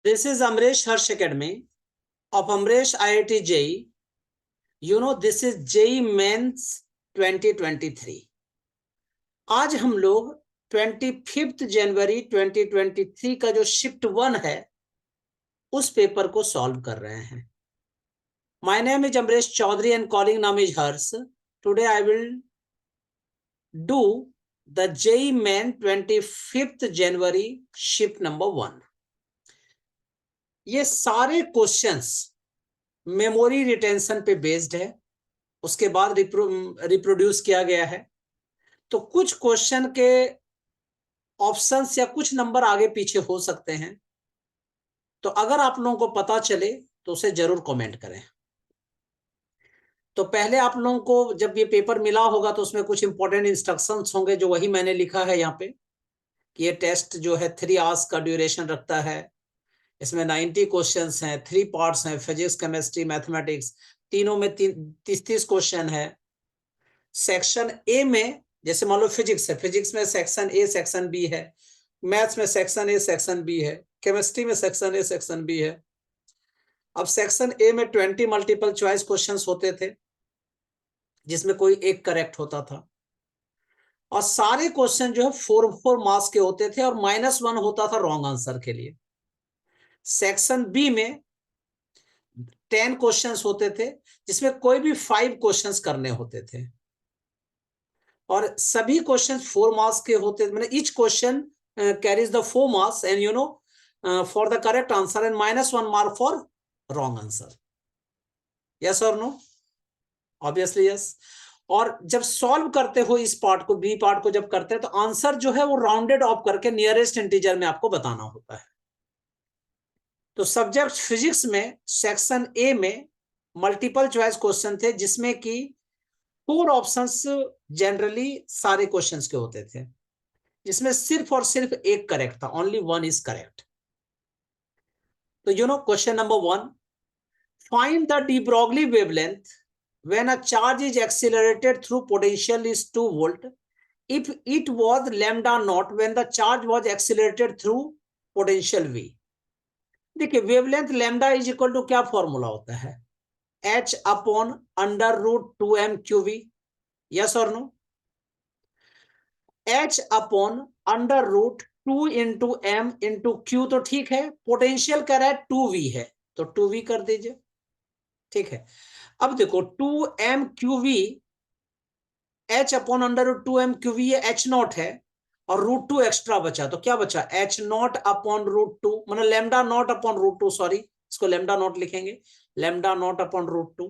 This is Amresh Harsh Academy of Amresh IIT JEE. You know, this is JEE Mains 2023. आज हम लोग 25 जनवरी 2023 का जो शिफ्ट 1 है उस पेपर को सॉल्व कर रहे हैं. My name is Amresh Chaudhary and calling name is Harsh. Today I will do the JEE Main 25th January shift number 1. ये सारे क्वेश्चंस मेमोरी रिटेंशन पे बेस्ड है, उसके बाद रिप्रोड्यूस किया गया है. तो कुछ क्वेश्चन के ऑप्शंस या कुछ नंबर आगे पीछे हो सकते हैं, तो अगर आप लोगों को पता चले तो उसे जरूर कमेंट करें. तो पहले आप लोगों को जब ये पेपर मिला होगा तो उसमें कुछ इंपॉर्टेंट इंस्ट्रक्शंस होंगे, जो वही मैंने लिखा है यहाँ पे कि ये टेस्ट जो है 3 आवर्स का ड्यूरेशन रखता है. इसमें 90 क्वेश्चंस हैं, 3 पार्ट्स हैं, फिजिक्स, केमिस्ट्री, मैथमेटिक्स, तीनों में 30 क्वेश्चन है. सेक्शन ए में जैसे मान लो फिजिक्स है, फिजिक्स में सेक्शन ए सेक्शन बी है, मैथ्स में सेक्शन ए सेक्शन बी है, केमिस्ट्री में सेक्शन ए सेक्शन बी है. अब सेक्शन ए में 20 मल्टीपल चॉइस क्वेश्चंस होते थे जिसमें कोई एक करेक्ट होता था, और सारे क्वेश्चन जो है 4 मार्क्स के होते थे और -1 होता था रॉन्ग आंसर के लिए. सेक्शन बी में 10 क्वेश्चंस होते थे जिसमें कोई भी 5 क्वेश्चंस करने होते थे, और सभी क्वेश्चन 4 मार्क्स के होते थे. मतलब each question carries the 4 marks and you know for the correct answer and -1 mark for wrong answer. Yes और नो? Obviously yes. और जब सॉल्व करते हो इस पार्ट को, बी पार्ट को जब करते हैं, तो आंसर जो है वो राउंडेड ऑफ करके नियरेस्ट इंटीजर में आपको बताना होता है. तो सब्जेक्ट फिजिक्स में सेक्शन ए में मल्टीपल चॉइस क्वेश्चन थे जिसमें कि 4 ऑप्शंस जनरली सारे क्वेश्चंस के होते थे, जिसमें सिर्फ और सिर्फ एक करेक्ट था, ओनली 1 इज करेक्ट. तो you no question number 1, find the de Broglie wavelength when a charge is accelerated through potential is 2 volt if it was lambda naught when the charge was accelerated through potential v. देखिए wavelength lambda is equal to क्या formula होता है, h upon √2m qv. Yes और no? h अपॉन √2 into m into q. तो ठीक है, potential कह रहा है 2v है तो 2v कर दीजिए. ठीक है, अब देखो 2m qv, h upon √2m qv ये h0 है और √2 एक्स्ट्रा बचा, तो क्या बचा, h0 अपॉन √2, मतलब लैम्डा नॉट अपॉन √2, सॉरी इसको लैम्डा नॉट लिखेंगे, lambda naught upon √2.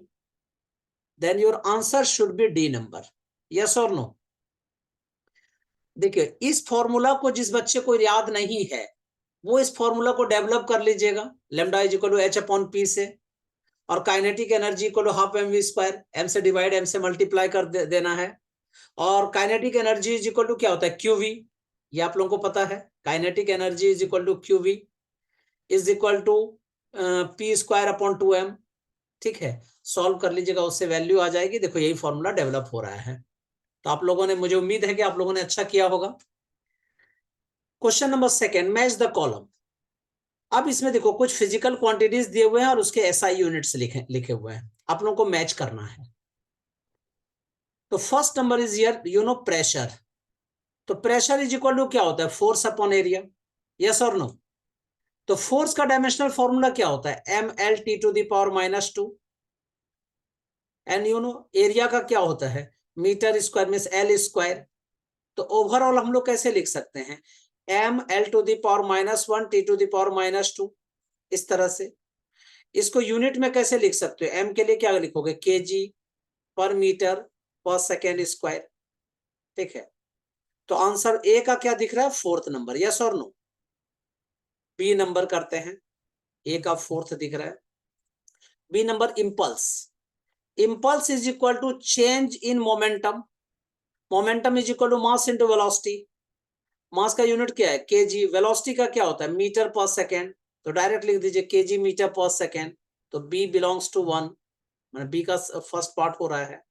Then your answer should be D number. Yes और नो? देखिए इस फॉर्मूला को जिस बच्चे को याद नहीं है वो इस फॉर्मूला को डेवलप कर लीजिएगा. Lambda is equal to h upon p से, और काइनेटिक एनर्जी को हाफ mv², m से डिवाइड m से मल्टीप्लाई कर देना है. और kinetic energy is equal to क्या होता है, qv. ये आप लोगों को पता है, kinetic energy is equal to qv is equal to p² upon 2m. ठीक है, सॉल्व कर लीजिएगा, उससे वैल्यू आ जाएगी. देखो यही फॉर्मूला डेवलप हो रहा है. तो आप लोगों ने, मुझे उम्मीद है कि आप लोगों ने अच्छा किया होगा. Question number 2, match the column. अब इसमें देखो कुछ फिजिकल क्वांटिटीज दिए हुए हैं और उसके एसआई यूनिट्स लिखे हुए हैं, आप लोगों को मैच करना है. तो first number is here you know pressure. तो प्रेशर इज इक्वल टू क्या होता है, फोर्स अपॉन एरिया. यस और नो? तो फोर्स का डायमेंशनल फॉर्मूला क्या होता है, mL/T⁻². And you know area का क्या होता है, मीटर स्क्वायर मींस L². तो ओवरऑल हम लोग कैसे लिख सकते हैं, mL⁻⁻1 T⁻². इस तरह से. इसको यूनिट में कैसे लिख सकते हो, m के लिए क्या लिखोगे, kg पर मीटर पर सेकेंड स्क्वायर. ठीक है, तो आंसर ए का क्या दिख रहा है, 4th नंबर. यस और नो? बी नंबर करते हैं, ए का 4th दिख रहा है. B number impulse. Impulse is equal to change in momentum. Momentum is equal to mass into velocity. Mass का यूनिट क्या है, केजी. वेलोसिटी का क्या होता है, मीटर पर सेकेंड. तो डायरेक्ट लिख दीजिए केजी मीटर पर सेकेंड. तो बी बिलोंग्स टू 1, मतलब बी का फर्स्ट पार्ट हो रहा है.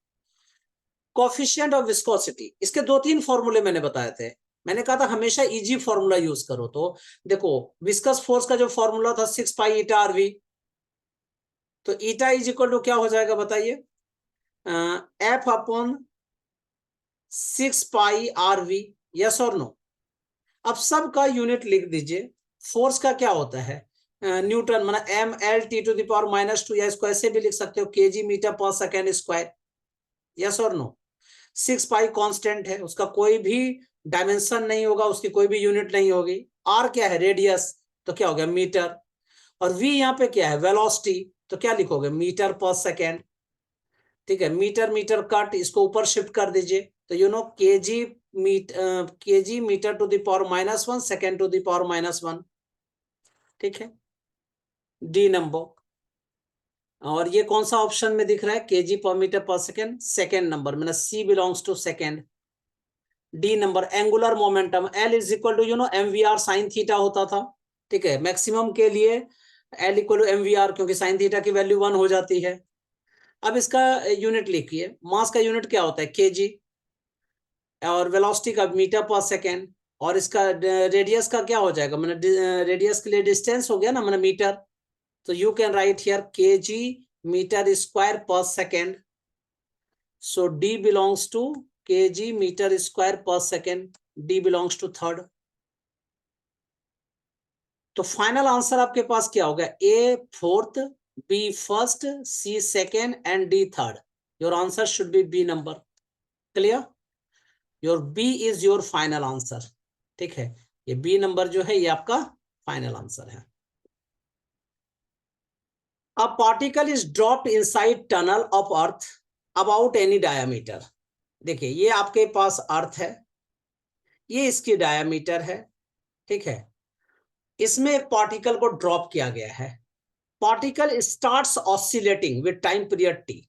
कोएफिशिएंट ऑफ विस्कोसिटी, इसके 2-3 फॉर्मूले मैंने बताए थे, मैंने कहा था हमेशा इजी फॉर्मूला यूज करो। तो देखो विस्कस फोर्स का जो फॉर्मूला था 6 पाई ईटा आरवी, तो ईटा इज इक्वल टू क्या हो जाएगा बताइए, एफ अपॉन 6 पाई आरवी, यस और नो। अब सब का यूनिट लिख दीजिए। फोर्स का क्या होता है, न्यूटन, मतलब M L T to the power -2, या इसको ऐसे भी लिख सकते हो केजी मीटर पर सेकेंड स्क्वायर, यस और नो। 6 पाई कांस्टेंट है, उसका कोई भी डायमेंशन नहीं होगा, उसकी कोई भी यूनिट नहीं होगी। आर क्या है, रेडियस, तो क्या हो गया मीटर। और वी यहाँ पे क्या है, वेलोसिटी, तो क्या लिखोगे मीटर पर सेकेंड। ठीक है, मीटर मीटर कट, इसको ऊपर शिफ्ट कर दीजिए, तो you know KG metre to the power -1 second to the power -1। ठीक है, डी नंबर। और ये कौन सा ऑप्शन में दिख रहा है, केजी पर मीटर पर सेकेंड, सेकेंड नंबर, मतलब C belongs to second. D number, angular momentum, L is equal to M V R sine theta होता था। ठीक है, मैक्सिमम के लिए L equal to M V R, क्योंकि साइन थीटा की वैल्यू 1 हो जाती है। अब इसका यूनिट लिखिए, मास का यूनिट क्या होता है केजी, और वेलोसिटी का मीटर पर सेकेंड, और इसका रेडियस का क्या हो जाएगा, मतलब रेडियस के लिए डिस्टेंस हो गया ना, मतलब मीटर। तो you can write here K G metre square per second. So D belongs to K G metre square per second, D belongs to third. तो फाइनल आंसर आपके पास क्या होगा, A fourth, B first, C second and D third. Your answer should be B number. Clear, your B is your final answer. ठीक है, ये B number जो है ये आपका फाइनल आंसर है। A particle is dropped inside tunnel of earth about any diameter. देखिए ये आपके पास अर्थ है, ये इसकी डायामीटर है। ठीक है, इसमें एक पार्टिकल को ड्रॉप किया गया है। Particle starts oscillating with time period T.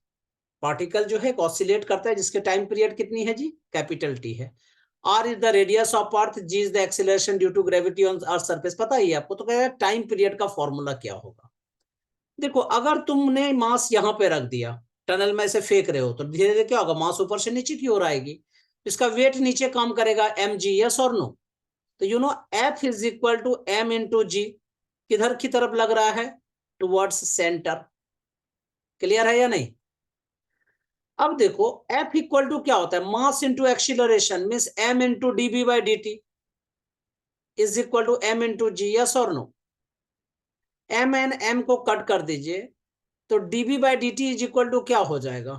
Particle जो है ऑसिलेट करता है, जिसके टाइम पीरियड कितनी है जी, कैपिटल टी है। R is the radius of earth, g is the acceleration due to gravity on earth surface. पता ही है आपको, तो कह टाइम पीरियड का फॉर्मूला क्या होगा। देखो अगर तुमने मास यहां पे रख दिया, टनल में से फेंक रहे हो, तो धीरे धीरे क्या होगा, मास ऊपर से नीचे की ओर आएगी, इसका वेट नीचे काम करेगा, एम जी, यस और नो। तो F is equal to M into G, किधर की तरफ लग रहा है, टुवर्ड्स सेंटर। क्लियर है या नहीं। अब देखो एफ इक्वल टू क्या होता है, mass into acceleration, means M into D B by D T is equal to M into G, yes और नो। एम एन एम को कट कर दीजिए, तो DB by D T is equal to क्या हो जाएगा,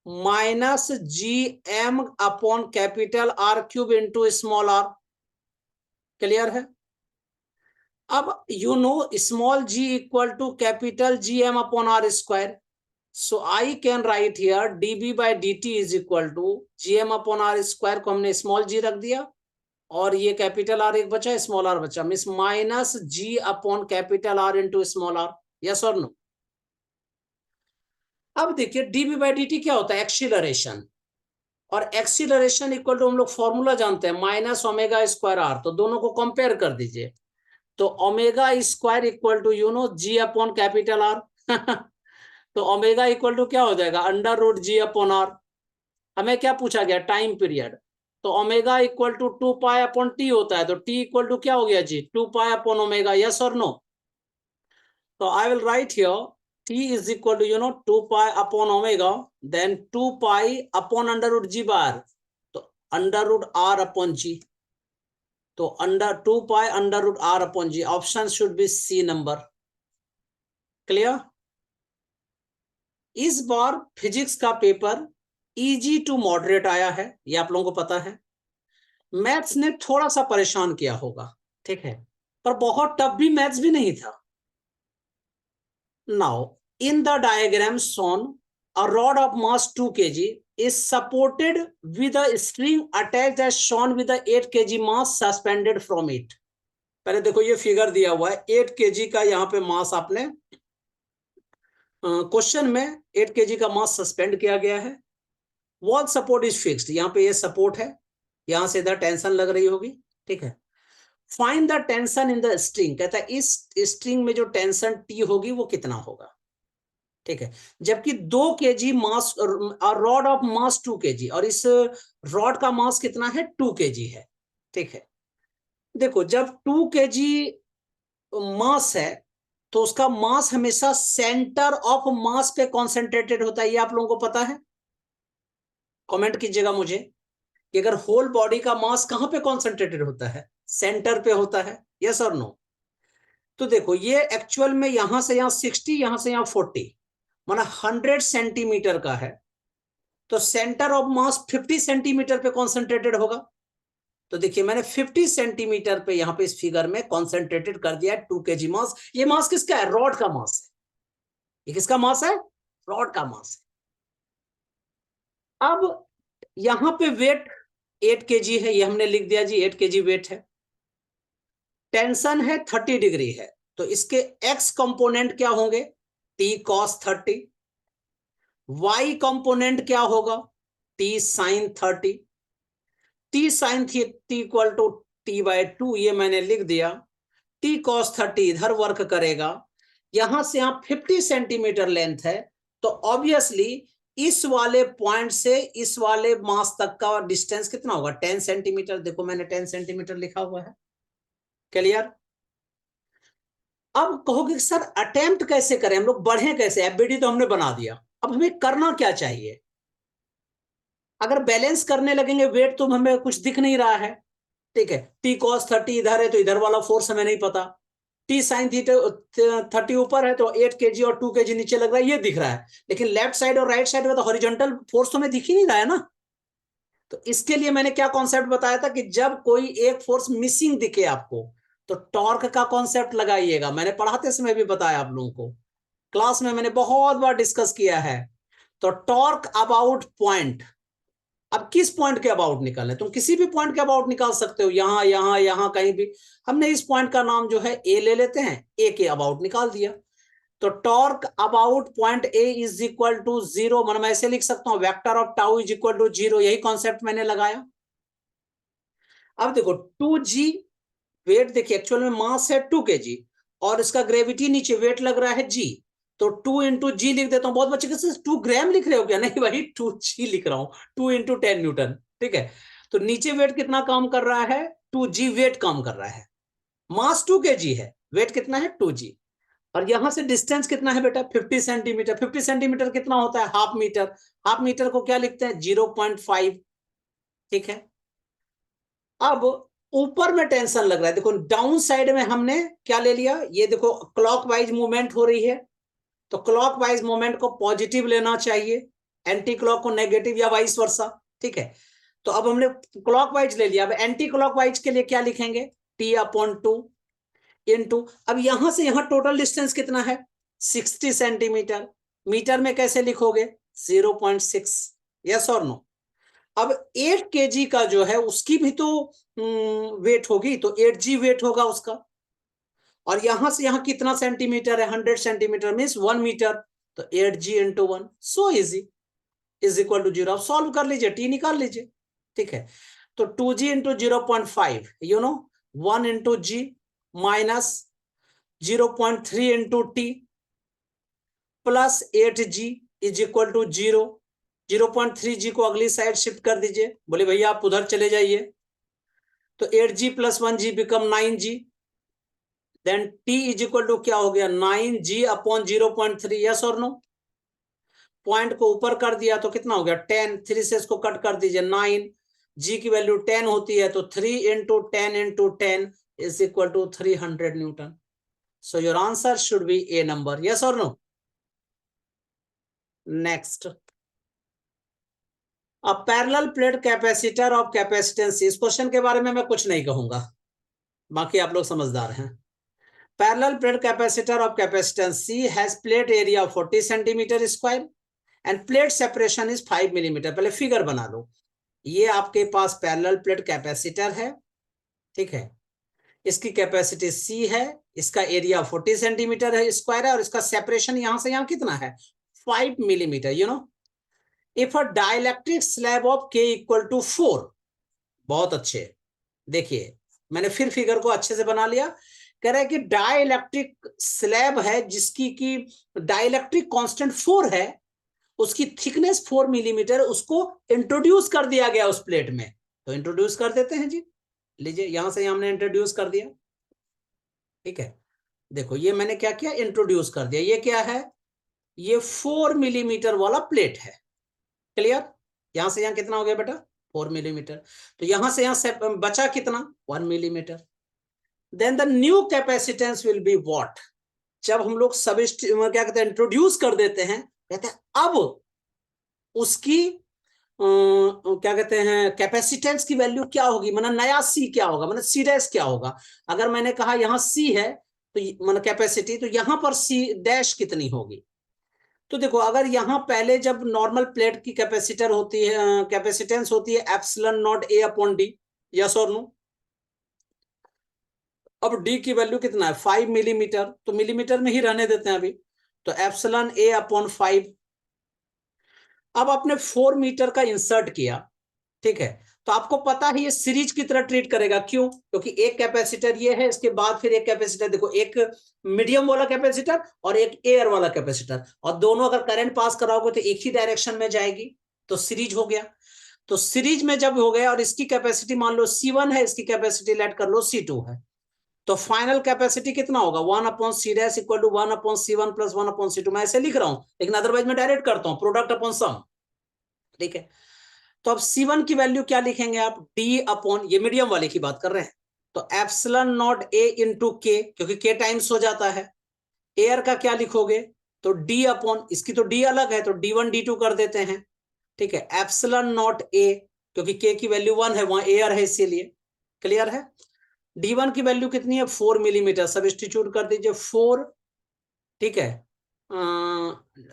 -gm upon capital R cube into small R. Clear है। अब small G equal to capital GM upon R square. So I can write here dB by dt is equal to GM upon R square को हमने small जी रख दिया, और ये capital R एक बचा, स्मॉल आर बचा, means -g upon capital R into small R, yes और नो। अब देखिए dB बाई dt क्या होता है, एक्सीलरेशन, और एक्सीलरेशन इक्वल टू हम लोग फॉर्मूला जानते हैं -ω²r, तो दोनों को कंपेयर कर दीजिए। तो omega square equal to G upon capital R तो ओमेगा इक्वल टू क्या हो जाएगा, √g अपॉन आर। हमें क्या पूछा गया, टाइम पीरियड, तो omega equal to 2 pi upon T होता है, तो टी इक्वल टू क्या हो गया जी, 2 पाई अपॉन ओमेगा, यस और नो। तो I will write here t is equal to 2 pi upon omega, then 2 pi upon √g bar, तो √r upon g, तो 2 pi √r upon g, option should be C number. Clear. इस बार physics का paper easy to moderate आया है, ये आप लोगों को पता है। मैथ्स ने थोड़ा सा परेशान किया होगा, ठीक है, पर बहुत टफ भी मैथ्स भी नहीं था। Now in the diagram shown, a rod of mass 2 kg is supported with a string attached as shown with the 8 kg mass suspended from it. पहले देखो ये फिगर दिया हुआ है, 8 kg का यहाँ पे मास आपने क्वेश्चन में 8 kg का मास सस्पेंड किया गया है। वॉल सपोर्ट इज फिक्स्ड, यहाँ पे ये सपोर्ट है, यहां से इधर टेंशन लग रही होगी, ठीक है। Find the tension in the string, कहता है इस स्ट्रिंग में जो टेंशन टी होगी वो कितना होगा, ठीक है। जबकि 2 kg mass, rod of mass 2 kg, और इस रॉड का मास कितना है, 2 kg है। ठीक है, देखो जब 2 kg मास है तो उसका मास हमेशा सेंटर ऑफ मास पे कॉन्सेंट्रेटेड होता है, ये आप लोगों को पता है? कमेंट कीजिएगा मुझे कि अगर होल बॉडी का मास कहां पे कॉन्सेंट्रेटेड होता है, सेंटर पे होता है, यस और नो? तो देखो ये एक्चुअल में यहां से यहां 60, यहां से यहां 40, माना 100 सेंटीमीटर का है, तो सेंटर ऑफ मास 50 सेंटीमीटर पे कॉन्सेंट्रेटेड होगा। तो देखिए मैंने 50 सेंटीमीटर पे यहां पे इस फिगर में कॉन्सेंट्रेटेड कर दिया है 2 kg मास। ये मास किसका है? रॉड का मास है। ये किसका मास है? रॉड का मास है। अब यहां पे वेट 8 kg है, ये हमने लिख दिया जी, 8 kg वेट है। टेंशन है 30 डिग्री है, तो इसके एक्स कंपोनेंट क्या होंगे? T cos 30। वाई कंपोनेंट क्या होगा? T sine 30। T sine theta equal to T/2, ये मैंने लिख दिया। टी कॉस 30 इधर वर्क करेगा, यहां से यहां 50 सेंटीमीटर लेंथ है, तो ऑब्वियसली इस वाले पॉइंट से इस वाले मास तक का डिस्टेंस कितना होगा? 10 सेंटीमीटर। देखो मैंने 10 सेंटीमीटर लिखा हुआ है। क्लियर? अब कहोगे सर अटेम्प्ट कैसे करें, हम लोग बढ़े कैसे? एफबीडी तो हमने बना दिया, अब हमें करना क्या चाहिए? अगर बैलेंस करने लगेंगे वेट तो हमें कुछ दिख नहीं रहा है, ठीक है। टी कॉस 30 इधर है तो इधर वाला फोर्स हमें नहीं पता। टी साइन थीटा 30 ऊपर है तो 8 kg और 2 kg नीचे लग रहा है, ये दिख रहा है, लेकिन लेफ्ट साइड और राइट साइड में तो हॉरिजॉन्टल फोर्स तो हमें दिख ही नहीं रहा है ना। तो इसके लिए मैंने क्या कॉन्सेप्ट बताया था कि जब कोई एक फोर्स मिसिंग दिखे आपको तो टॉर्क का कॉन्सेप्ट लगाइएगा। मैंने पढ़ाते समय भी बताया आप लोगों को, क्लास में मैंने बहुत बार डिस्कस किया है। तो टॉर्क अबाउट पॉइंट, अब किस पॉइंट के अबाउट निकालना है? तुम किसी भी पॉइंट के अबाउट निकाल सकते हो, यहां यहां यहां कहीं भी। हमने इस पॉइंट का नाम जो है ए ले लेते हैं, ए के अबाउट निकाल दिया। तो torque about point A is equal to 0, मतलब मैं ऐसे लिख सकता हूं vector of tau is equal to 0, यही कॉन्सेप्ट मैंने लगाया। अब देखो 2g वेट, देखिए एक्चुअल में मास है 2 kg और इसका ग्रेविटी नीचे वेट लग रहा है g, तो 2 × g लिख देता हूं। बहुत बच्चे कहते 2 ग्राम लिख रहे हो क्या? नहीं भाई 2g लिख रहा हूं, 2 × 10 न्यूटन, ठीक है। तो नीचे वेट कितना काम कर रहा है? 2g वेट काम कर रहा है। मास 2 kg है, वेट कितना है? 2g। और यहां से डिस्टेंस कितना है बेटा? 50 सेंटीमीटर। 50 सेंटीमीटर कितना होता है? Half metre. हाफ मीटर को क्या लिखते हैं? 0.5, ठीक है। अब ऊपर में टेंशन लग रहा है, देखो डाउन साइड में हमने क्या ले लिया, ये देखो क्लॉकवाइज मूवमेंट हो रही है, तो क्लॉकवाइज मूवमेंट को पॉजिटिव लेना चाहिए, एंटी क्लॉक को नेगेटिव या वाइस वर्सा, ठीक है। तो अब हमने क्लॉकवाइज ले लिया, अब एंटी क्लॉकवाइज के लिए क्या लिखेंगे? T/2 इंटू, अब यहां से यहां टोटल डिस्टेंस कितना है? 60 सेंटीमीटर। मीटर में कैसे लिखोगे? 0.6, यस और नो? अब 8 kg का जो है उसकी भी तो वेट होगी, तो 8g वेट होगा उसका। और यहां से यहां कितना सेंटीमीटर है? 100 सेंटीमीटर मीन्स 1 मीटर, तो 8g × 1, so easy, is equal to 0। अब सॉल्व कर लीजिए, टी निकाल लीजिए, ठीक है। तो 2g × 0.5, you know 1 × g minus 0.3 × t plus 8g is equal to 0। 0.3g को अगली साइड शिफ्ट कर दीजिए, बोले भैया आप उधर चले जाइए, तो 8g + 1g become 9g, then t is equal to क्या हो गया? 9g/0.3, यस और नो? पॉइंट को ऊपर कर दिया तो कितना हो गया? 10, 3 से इसको कट कर दीजिए, 9, g की वैल्यू 10 होती है, तो 3 × 10 × 10 is equal to 300 newton. So your answer should be A number, yes और नो? नेक्स्ट, अब parallel plate capacitor of capacitance, इस क्वेश्चन के बारे में मैं कुछ नहीं कहूंगा, बाकी आप लोग समझदार हैं। Parallel plate capacitor of capacitance C has plate area 40 centimetre square end plate separation is 5 millimetre. पहले फिगर बना लो, ये आपके पास पैरेलल प्लेट कैपेसिटर है, ठीक है। इसकी कैपेसिटी C है, इसका एरिया 40 सेंटीमीटर है स्क्वायर है, और इसका सेपरेशन यहां से यहां कितना है? 5 millimetre, you know. If a dielectric slab of K = 4, बहुत अच्छे, देखिए मैंने फिर फिगर को अच्छे से बना लिया। कह रहा है कि डाइलेक्ट्रिक स्लैब है जिसकी की डाइलेक्ट्रिक कांस्टेंट 4 है, उसकी थिकनेस 4 मिलीमीटर, उसको इंट्रोड्यूस कर दिया गया उस प्लेट में, तो इंट्रोड्यूस कर देते हैं जी। लीजिए यहां से हमने इंट्रोड्यूस कर दिया, ठीक है। देखो ये मैंने क्या किया, इंट्रोड्यूस कर दिया। ये क्या है, ये 4 मिलीमीटर वाला प्लेट है। क्लियर, यहां से यहां कितना हो गया बेटा, 4 मिलीमीटर। तो यहां से यहां बचा कितना, 1 millimetre. Then the new capacitance will be what, जब हम लोग सब क्या कहते हैं, इंट्रोड्यूस कर देते हैं, कहते हैं अब उसकी क्या कहते हैं, कैपेसिटेंस की वैल्यू क्या होगी, मतलब नया सी क्या होगा, मतलब सी डैश क्या होगा। अगर मैंने कहा यहां सी है तो मतलब कैपेसिटी, तो यहां पर सी डैश कितनी होगी। तो देखो अगर यहां पहले जब नॉर्मल प्लेट की कैपेसिटर होती है, कैपेसिटेंस होती है epsilon naught A upon D, yes और नो। अब डी की वैल्यू कितना है, 5 मिलीमीटर, तो मिलीमीटर में ही रहने देते हैं अभी। तो एप्सिलॉन ए अपॉन 5। अब आपने 4 मीटर का इंसर्ट किया, ठीक है। तो आपको पता है ये सीरीज की तरह ट्रीट करेगा, क्यों, क्योंकि एक कैपेसिटर ये है, इसके बाद फिर एक कैपेसिटर, देखो एक मीडियम वाला कैपेसिटर और एक एयर वाला कैपेसिटर, और दोनों अगर करंट पास कराओगे तो एक ही डायरेक्शन में जाएगी, तो सीरीज हो गया। तो सीरीज में जब हो गया और इसकी कैपेसिटी मान लो C1 है, इसकी कैपेसिटी लेट कर लो C2 है, तो फाइनल कैपेसिटी कितना होगा, 1/C' equal to 1/C1 plus 1/C2। मैं ऐसे लिख रहा हूं, लेकिन अदरवाइज मैं डायरेक्ट करता हूं, प्रोडक्ट अपॉन सम, ठीक है। तो अब C1 की वैल्यू क्या लिखेंगे आप, D अपॉन, ये मीडियम वाले की बात कर रहे हैं, तो एप्सिलॉन नॉट A इंटू के, क्योंकि के टाइम्स हो जाता है। एयर का क्या लिखोगे, तो D अपॉन, इसकी तो D अलग है तो D1 D2 कर देते हैं, ठीक है। एप्सिलॉन नॉट A, क्योंकि के की वैल्यू 1 है, वहां एयर है इसीलिए। क्लियर है। D1 की वैल्यू कितनी है, 4 मिलीमीटर, सब्स्टिट्यूट कर दीजिए 4, ठीक है।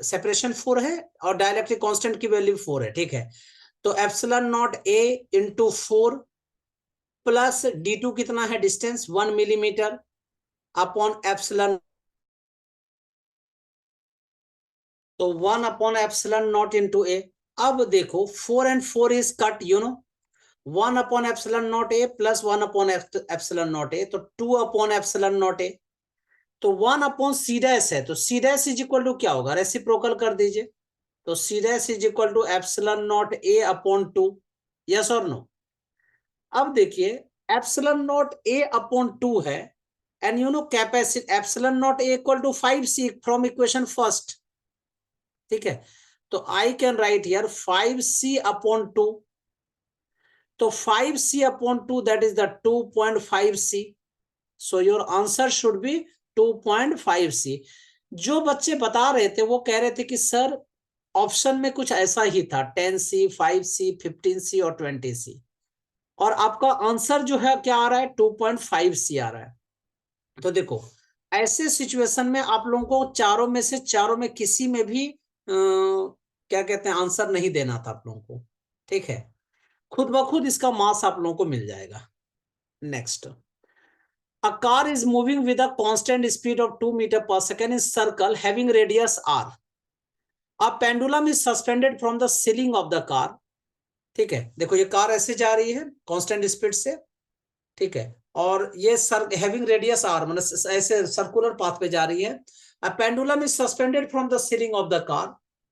सेपरेशन 4 है और डाइलेक्ट्रिक कांस्टेंट की वैल्यू 4 है, ठीक है। तो epsilon not A into 4 plus D2 कितना है, डिस्टेंस 1 मिलीमीटर अपॉन एप्सिलॉन, तो 1 अपॉन एप्सिलॉन नॉट इंटू ए। अब देखो 4 and 4 is cut, 1 upon epsilon naught A plus 1 upon epsilon naught ए, तो 2 अपॉन एप्सिलॉन नॉट ए। तो 1 अपॉन सी डैश है, तो C dash is equal to क्या होगा, रेसिप्रोकल कर दीजिए, तो C dash is equal to epsilon naught A upon 2, yes और नो। अब देखिए एप्सिलॉन नॉट ए अपॉन 2 है, and capacity epsilon naught A equal to 5c from equation first, ठीक है। तो I can write here 5c upon 2, तो 5c upon 2 that is the 2.5c, so your answer should B 2.5c। जो बच्चे बता रहे थे वो कह रहे थे कि सर ऑप्शन में कुछ ऐसा ही था, 10c 5c 15c और 20c, और आपका आंसर जो है क्या आ रहा है, 2.5c आ रहा है। तो देखो ऐसे सिचुएशन में आप लोगों को चारों में से, चारों में किसी में भी क्या कहते हैं, आंसर नहीं देना था आप लोगों को, ठीक है। खुद ब खुद इसका मास आप लोगों को मिल जाएगा। Next, a car is moving with a constant speed of 2 meter per second in circle having radius r. A pendulum is suspended from the ceiling of the car, ठीक है। देखो ये कार ऐसे जा रही है कांस्टेंट स्पीड से, ठीक है, और ये हैविंग रेडियस आर, मतलब ऐसे सर्कुलर पाथ पे जा रही है। A pendulum is suspended from the ceiling of the car,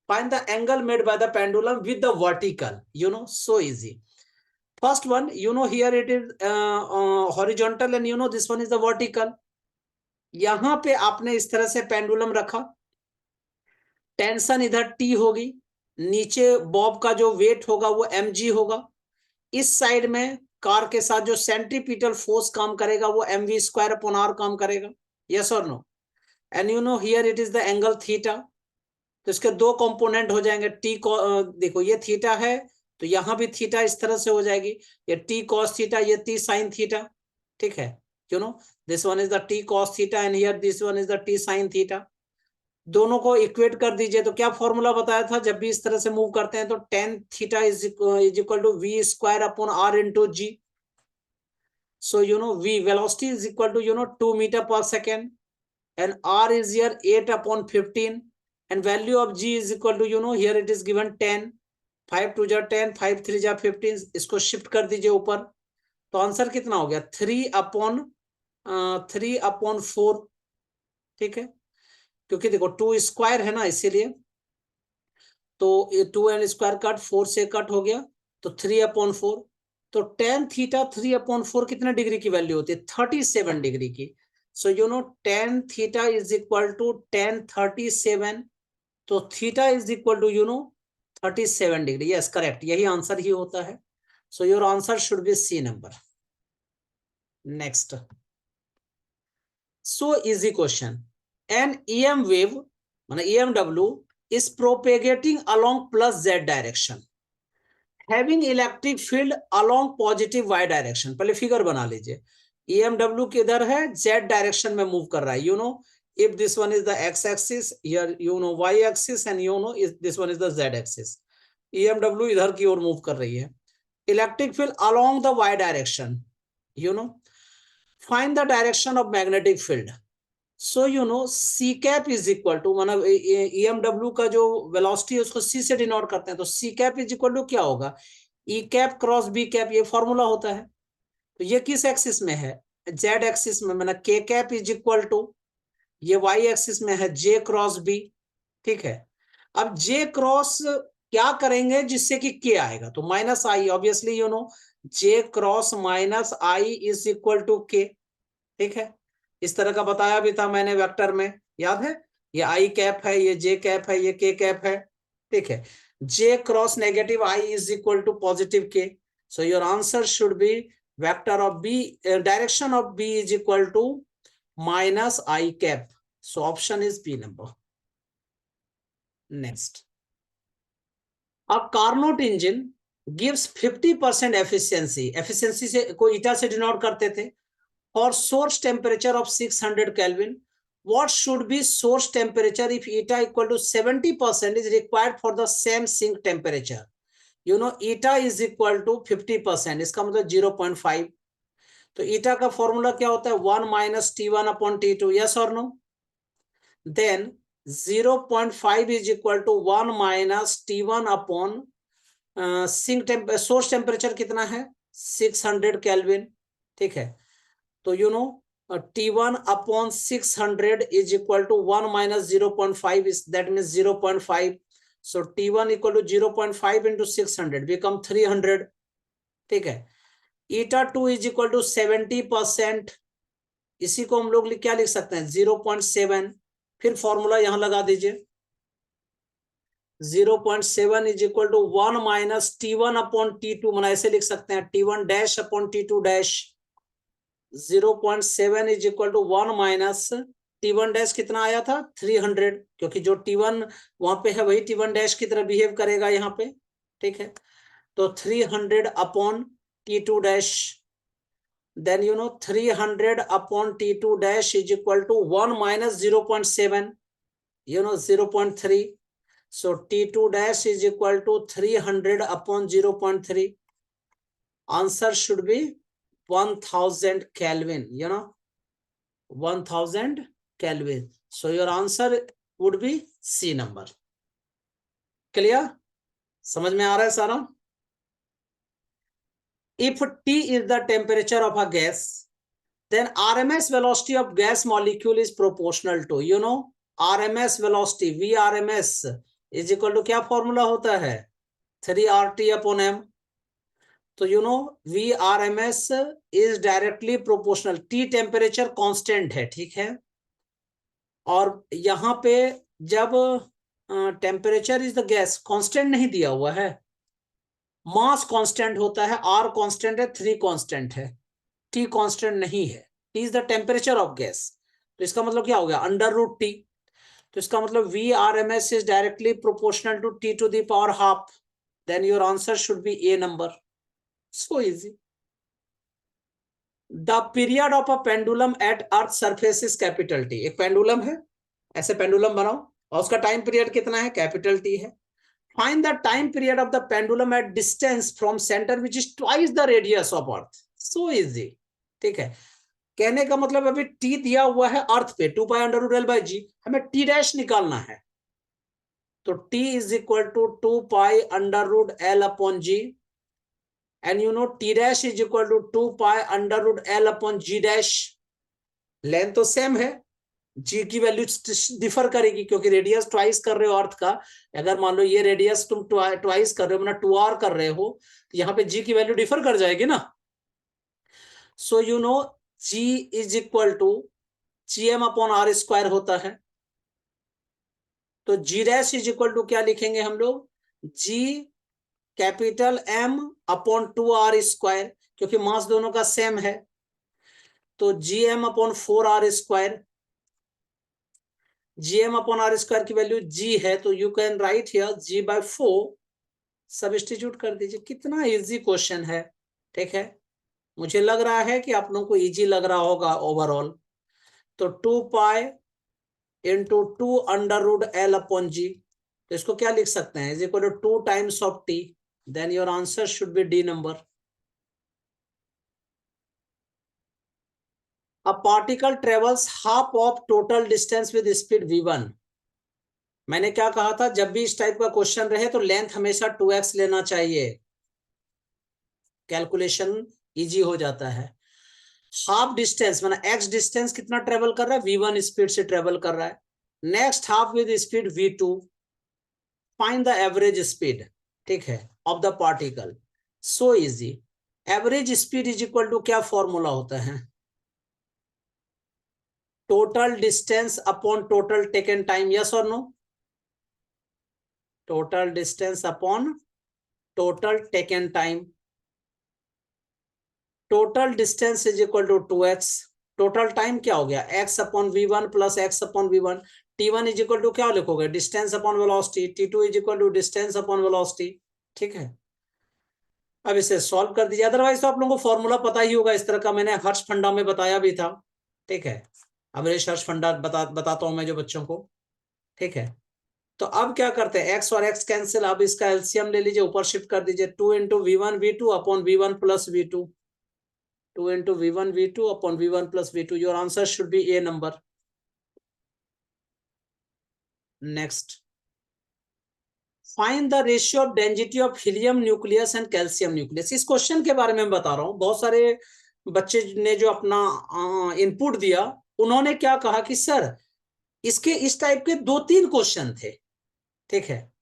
find the angle made by the pendulum with the vertical, so easy. First one, here it is horizontal and this one is the vertical. यहां पे आपने इस तरह से pendulum रखा, tension इधर T होगी, नीचे बॉब का जो वेट होगा वो mg होगा, इस साइड में कार के साथ जो सेंट्रीपिटल फोर्स काम करेगा वो mv² अपॉन r काम करेगा, यस और no. And here it is the angle theta, तो इसके दो कंपोनेंट हो जाएंगे, टी को देखो ये थीटा है, तो यहां भी थीटा इस तरह से हो जाएगी, ये टी कॉस थीटा, ये टी साइन थीटा, ठीक है। This one is the T cos theta and here this one is the T sine theta. दोनों को इक्वेट कर दीजिए, तो क्या फॉर्मूला बताया था, जब भी इस तरह से मूव करते हैं तो tan theta is equal to v² upon r into G. So v velocity is equal to 2 meter per second, and r is here 8 upon 15, and value of g is equal to here it is given 10, 5 2 जा 10, 5 3 जा 15, इसको shift कर दीजिए ऊपर, तो answer कितना हो गया 3/4, ठीक है। क्योंकि देखो 2 स्क्वायर है ना इसीलिए, तो 2 एंड स्क्वायर कट 4 से कट हो गया, तो 3/4, तो tan थीटा 3/4 कितने डिग्री की वैल्यू होती है? 37 डिग्री की। So you know tan theta is equal to tan 37, तो theta is equal to 37 degree. Yes correct, यही आंसर ही होता है। So your answer should be C number. Next, so easy question. An EM wave माने EMW is propagating along plus z direction having electric field along positive y direction। पहले figure बना लीजिए। EMW किधर है? z direction में move कर रहा है। if this one is the x axis, here y axis, and this one is the z axis। EMW इधर की ओर मूव कर रही है। Electric field along the y direction, find the direction of magnetic field। So C cap is equal to, मतलब EMW का जो velocity है उसको C से डिनोट करते हैं, तो C cap is equal to क्या होगा? E cap cross B cap, ये फॉर्मूला होता है। तो ये किस एक्सिस में है? Z एक्सिस में, मतलब K cap is equal to, ये Y एक्सिस में है J क्रॉस B। ठीक है, अब J क्रॉस क्या करेंगे जिससे कि K आएगा? तो minus I, obviously J cross minus I is equal to K। ठीक है, इस तरह का बताया भी था मैंने वेक्टर में, याद है? ये आई कैप है, ये जे कैप है, ये के कैप है। ठीक है, J cross negative I is equal to positive K. So your answer should be vector of B, direction of B is equal to minus I cap. So option is B number. Next, a Carnot engine gives 50% efficiency, efficiency से को ईटा से denote करते थे, or source temperature of 600 Kelvin, what should be source temperature if eta equal to 70% is required for the same sink temperature? eta is equal to 50%, इसका मतलब 0.5। तो eta का formula क्या होता है? 1 minus T1 upon T2, yes or no? Then 0.5 is equal to 1 minus T1 upon sink source temperature कितना है? 600 Kelvin। ठीक है, तो T1 upon 600 is equal to 1 minus 0.5 is, that means 0.5। so T1 equal to 0.5 into 600 become 300। ठीक है, eta 2 is equal to 70%, इसी को हम लोग क्या लिख सकते हैं? 0.7। फिर फॉर्मूला यहां लगा दीजिए, 0.7 is equal to 1 minus T1 upon T2, मतलब ऐसे लिख सकते हैं T1 dash upon T2 dash। 0.7 is equal to 1 minus T1 dash कितना आया था? 300, क्योंकि जो T1 वहां पे है वही T1 डैश की तरह बिहेव करेगा यहाँ पे। ठीक है, तो 300 upon T2 dash, then 300 upon T2 dash is equal to 1 minus 0.7, 0.3। So T2 dash is equal to 300 upon 0.3। Answer should be 1000 Kelvin, 1000 Kelvin। So your answer would be C number। Clear? समझ में आ रहा है सारा? If T is the temperature of a gas, then RMS velocity of gas molecule is proportional to, RMS velocity, VRMS is equal to क्या formula होता है? 3RT upon M। तो VRMS is directly proportional, T temperature constant है। ठीक है, और यहां पे जब temperature is the gas, constant नहीं दिया हुआ है, मास कांस्टेंट होता है, R कांस्टेंट है, 3 कांस्टेंट है, T कांस्टेंट नहीं है। T is the temperature of gas, तो इसका मतलब क्या हो गया? √T। तो इसका मतलब VRMS is directly proportional to T to the power half. Then your answer should be A number. So easy। The period of a pendulum at Earth surface is capital T। एक pendulum है, ऐसे pendulum बनाओ और उसका time period कितना है? Capital T है। Find the time period of the pendulum at distance from center which is twice the radius of Earth। So easy। ठीक है, कहने का मतलब अभी T दिया हुआ है अर्थ पे 2 pi under root L by G, हमें T डैश निकालना है, तो T is equal to 2 pi under root L upon G, and T dash is equal to 2 pi under root L upon G dash। Length तो same है, जी की value differ करेगी, क्योंकि radius twice कर रहे हो अर्थ का। अगर मान लो ये रेडियस तुम ट्वाइस कर रहे हो, मतलब 2r कर रहे हो, तो यहाँ पे जी की वैल्यू डिफर कर जाएगी ना। So you know G is equal to GM upon R square होता है। तो G dash is equal to क्या लिखेंगे हम लोग, G capital M upon 2r square, क्योंकि मास दोनों का सेम है। तो GM upon 4r square, GM upon R square की वैल्यू G है, तो you can write here G/4, substitute कर दीजिए। कितना इजी क्वेश्चन है, ठीक है। मुझे लग रहा है कि आप लोगों को इजी लग रहा होगा ओवरऑल। तो 2 pi into 2 under root L upon G, तो इसको क्या लिख सकते हैं, is equal to 2 times of T, then your answer should be D number. A particle travels half of total distance with speed v1। मैंने क्या कहा था, जब भी इस टाइप का क्वेश्चन रहे तो लेंथ हमेशा 2x लेना चाहिए, कैलकुलेशन इजी हो जाता है। हाफ डिस्टेंस माना x डिस्टेंस कितना ट्रेवल कर रहा है, v1 स्पीड से ट्रेवल कर रहा है। Next half with speed v2, find the average speed, ठीक है, of the particle. So easy. Average speed is equal to क्या फॉर्मूला होता है, total distance upon total taken time, yes और no. Total distance upon total taken time. Total distance is equal to 2x, total time क्या हो गया, x upon v1 plus x upon v1। t1 is equal to क्या लिखोगे, distance upon velocity. t2 is equal to distance upon velocity, ठीक है। अब इसे solve कर दीजिए, अदरवाइज तो आप लोगों को फॉर्मूला पता ही होगा इस तरह का, मैंने हर्ष फंडा में बताया भी था, ठीक है। अमरीश हर्ष फंडा बताता हूं मैं जो बच्चों को, ठीक है। तो अब क्या करते हैं, x और x कैंसिल, अब इसका एलसीएम ले लीजिए, ऊपर शिफ्ट कर दीजिए, 2 × v1 v2 upon v1 plus v2, 2 × v1 v2 upon v1 plus v2, your answer should be A number. Next, find the ratio of density of helium nucleus and calcium nucleus। इस question के बारे में बता रहा हूं, बहुत सारे बच्चे ने जो अपना इनपुट दिया, उन्होंने क्या कहा कि सर इसके इस टाइप के 2-3 क्वेश्चन थे, ठीक है।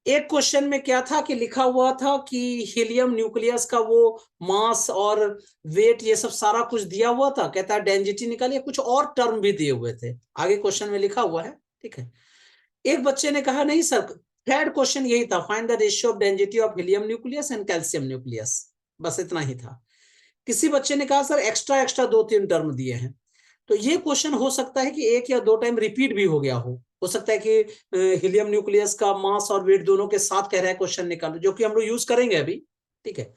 एक क्वेश्चन में क्या था कि लिखा हुआ था कि हीलियम न्यूक्लियस का वो मास और वेट ये सब सारा कुछ दिया हुआ था, कहता है डेंसिटी निकालिए, कुछ और टर्म भी दिए हुए थे, आगे क्वेश्चन में लिखा हुआ है, ठीक है। एक बच्चे ने कहा नहीं सर, थर्ड क्वेश्चन यही था, find the ratio of density of helium nucleus and calcium nucleus, बस इतना ही था। किसी बच्चे ने कहा सर एक्स्ट्रा एक्स्ट्रा 2-3 टर्म दिए हैं। तो ये क्वेश्चन हो सकता है कि 1 या 2 टाइम रिपीट भी हो गया हो सकता है कि हीलियम न्यूक्लियस का मास और वेट दोनों के साथ कह रहा है क्वेश्चन निकालो, जो कि हम लोग यूज करेंगे अभी, ठीक है।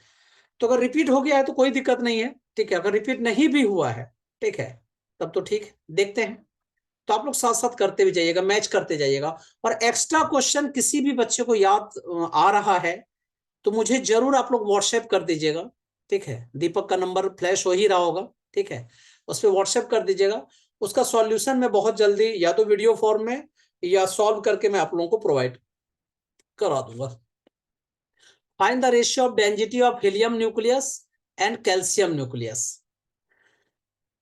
तो अगर रिपीट हो गया है तो कोई दिक्कत नहीं है, ठीक है। अगर रिपीट नहीं भी हुआ है, ठीक है, तब तो ठीक है, देखते हैं। तो आप लोग साथ साथ करते भी जाइएगा, मैच करते जाइएगा। और एक्स्ट्रा क्वेश्चन किसी भी बच्चे को याद आ रहा है तो मुझे जरूर आप लोग व्हाट्सएप कर दीजिएगा, ठीक है। दीपक का नंबर फ्लैश हो ही रहा होगा, ठीक है, उस पर व्हाट्सएप कर दीजिएगा। उसका सॉल्यूशन मैं बहुत जल्दी या तो वीडियो फॉर्म में या सॉल्व करके मैं आप लोगों को प्रोवाइड करा दूंगा। Find the ratio of density of helium nucleus and calcium nucleus.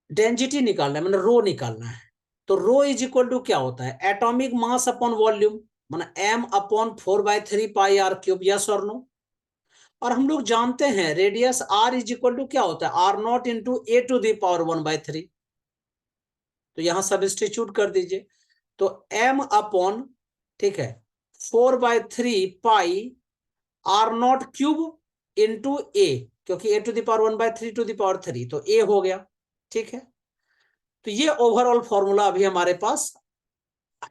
Density निकालना है, मतलब रो निकालना है। तो रो इज इक्वल टू क्या होता है, एटॉमिक मास अपॉन वॉल्यूम, माना m/4/3πr³, यस और नो। और हम लोग जानते हैं radius r is equal to क्या होता है, r0 इंटू a⁻⁴ तो यहां सब्स्टिट्यूट कर दीजिए। तो m अपॉन, ठीक है, 4/3πr0³ इंटू a, क्योंकि a⁻⁴ तो a हो गया, ठीक है। तो ये ओवरऑल फॉर्मूला अभी हमारे पास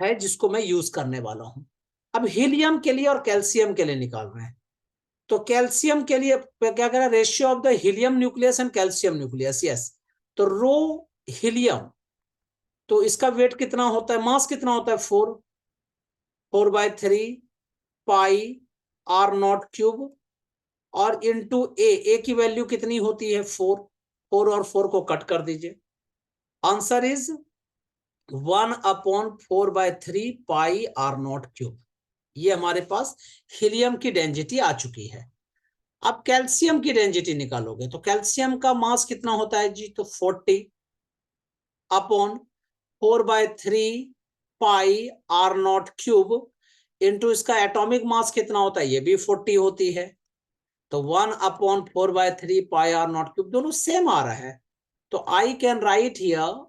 है जिसको मैं यूज करने वाला हूं। अब हीलियम के लिए और कैल्शियम के लिए निकाल रहे हैं। तो कैल्शियम के लिए क्या करें, ratio of the helium nucleus and calcium nucleus, yes. तो रो हीलियम, तो इसका वेट कितना होता है, मास कितना होता है, 4/3πr0³, और इंटू ए की वैल्यू कितनी होती है, 4 और 4 को कट कर दीजिए, आंसर इज 1/4/3πr0³। ये हमारे पास हीलियम की डेंसिटी आ चुकी है। अब कैल्शियम की डेंसिटी निकालोगे तो कैल्शियम का मास कितना होता है जी, तो 40 upon 4/3 pi R naught cube into इसका एटॉमिक मास कितना होता है, ये भी 40 होती है, तो 1/4/3 पाई आर नॉट क्यूब, दोनों सेम आ रहा है। तो I can write here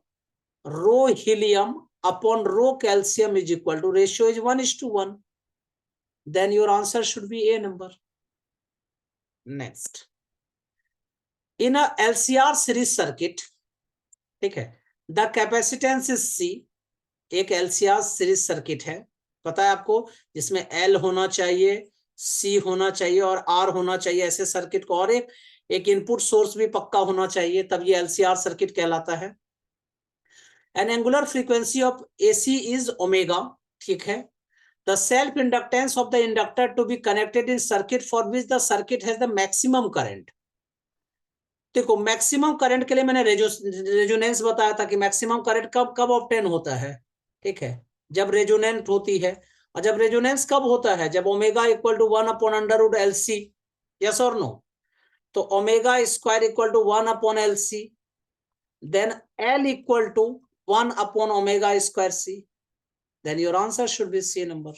rho helium upon rho calcium is equal to, ratio is 1:1, then your answer should be A number. Next, in a LCR series circuit, ठीक है, the capacitance is सी, एक LCR series circuit है, पता है आपको, जिसमें L होना चाहिए, C होना चाहिए और R होना चाहिए, ऐसे सर्किट को, और एक इनपुट सोर्स भी पक्का होना चाहिए, तब ये LCR सर्किट कहलाता है। An angular frequency of AC is omega, ठीक है। The self inductance of the inductor to be connected in circuit for which the circuit has the maximum current. देखो, मैक्सिमम करंट के लिए मैंने रेजोनेंस बताया था कि मैक्सिमम करंट कब कब ऑब्टेन होता है, ठीक है, जब रेजोनेंट होती है। और जब रेजोनेंस कब होता है, जब omega equal to 1/√LC, yes और नो। तो omega square equal to 1/LC, then L equal to 1/ओमेगा square C, then your answer should be C number.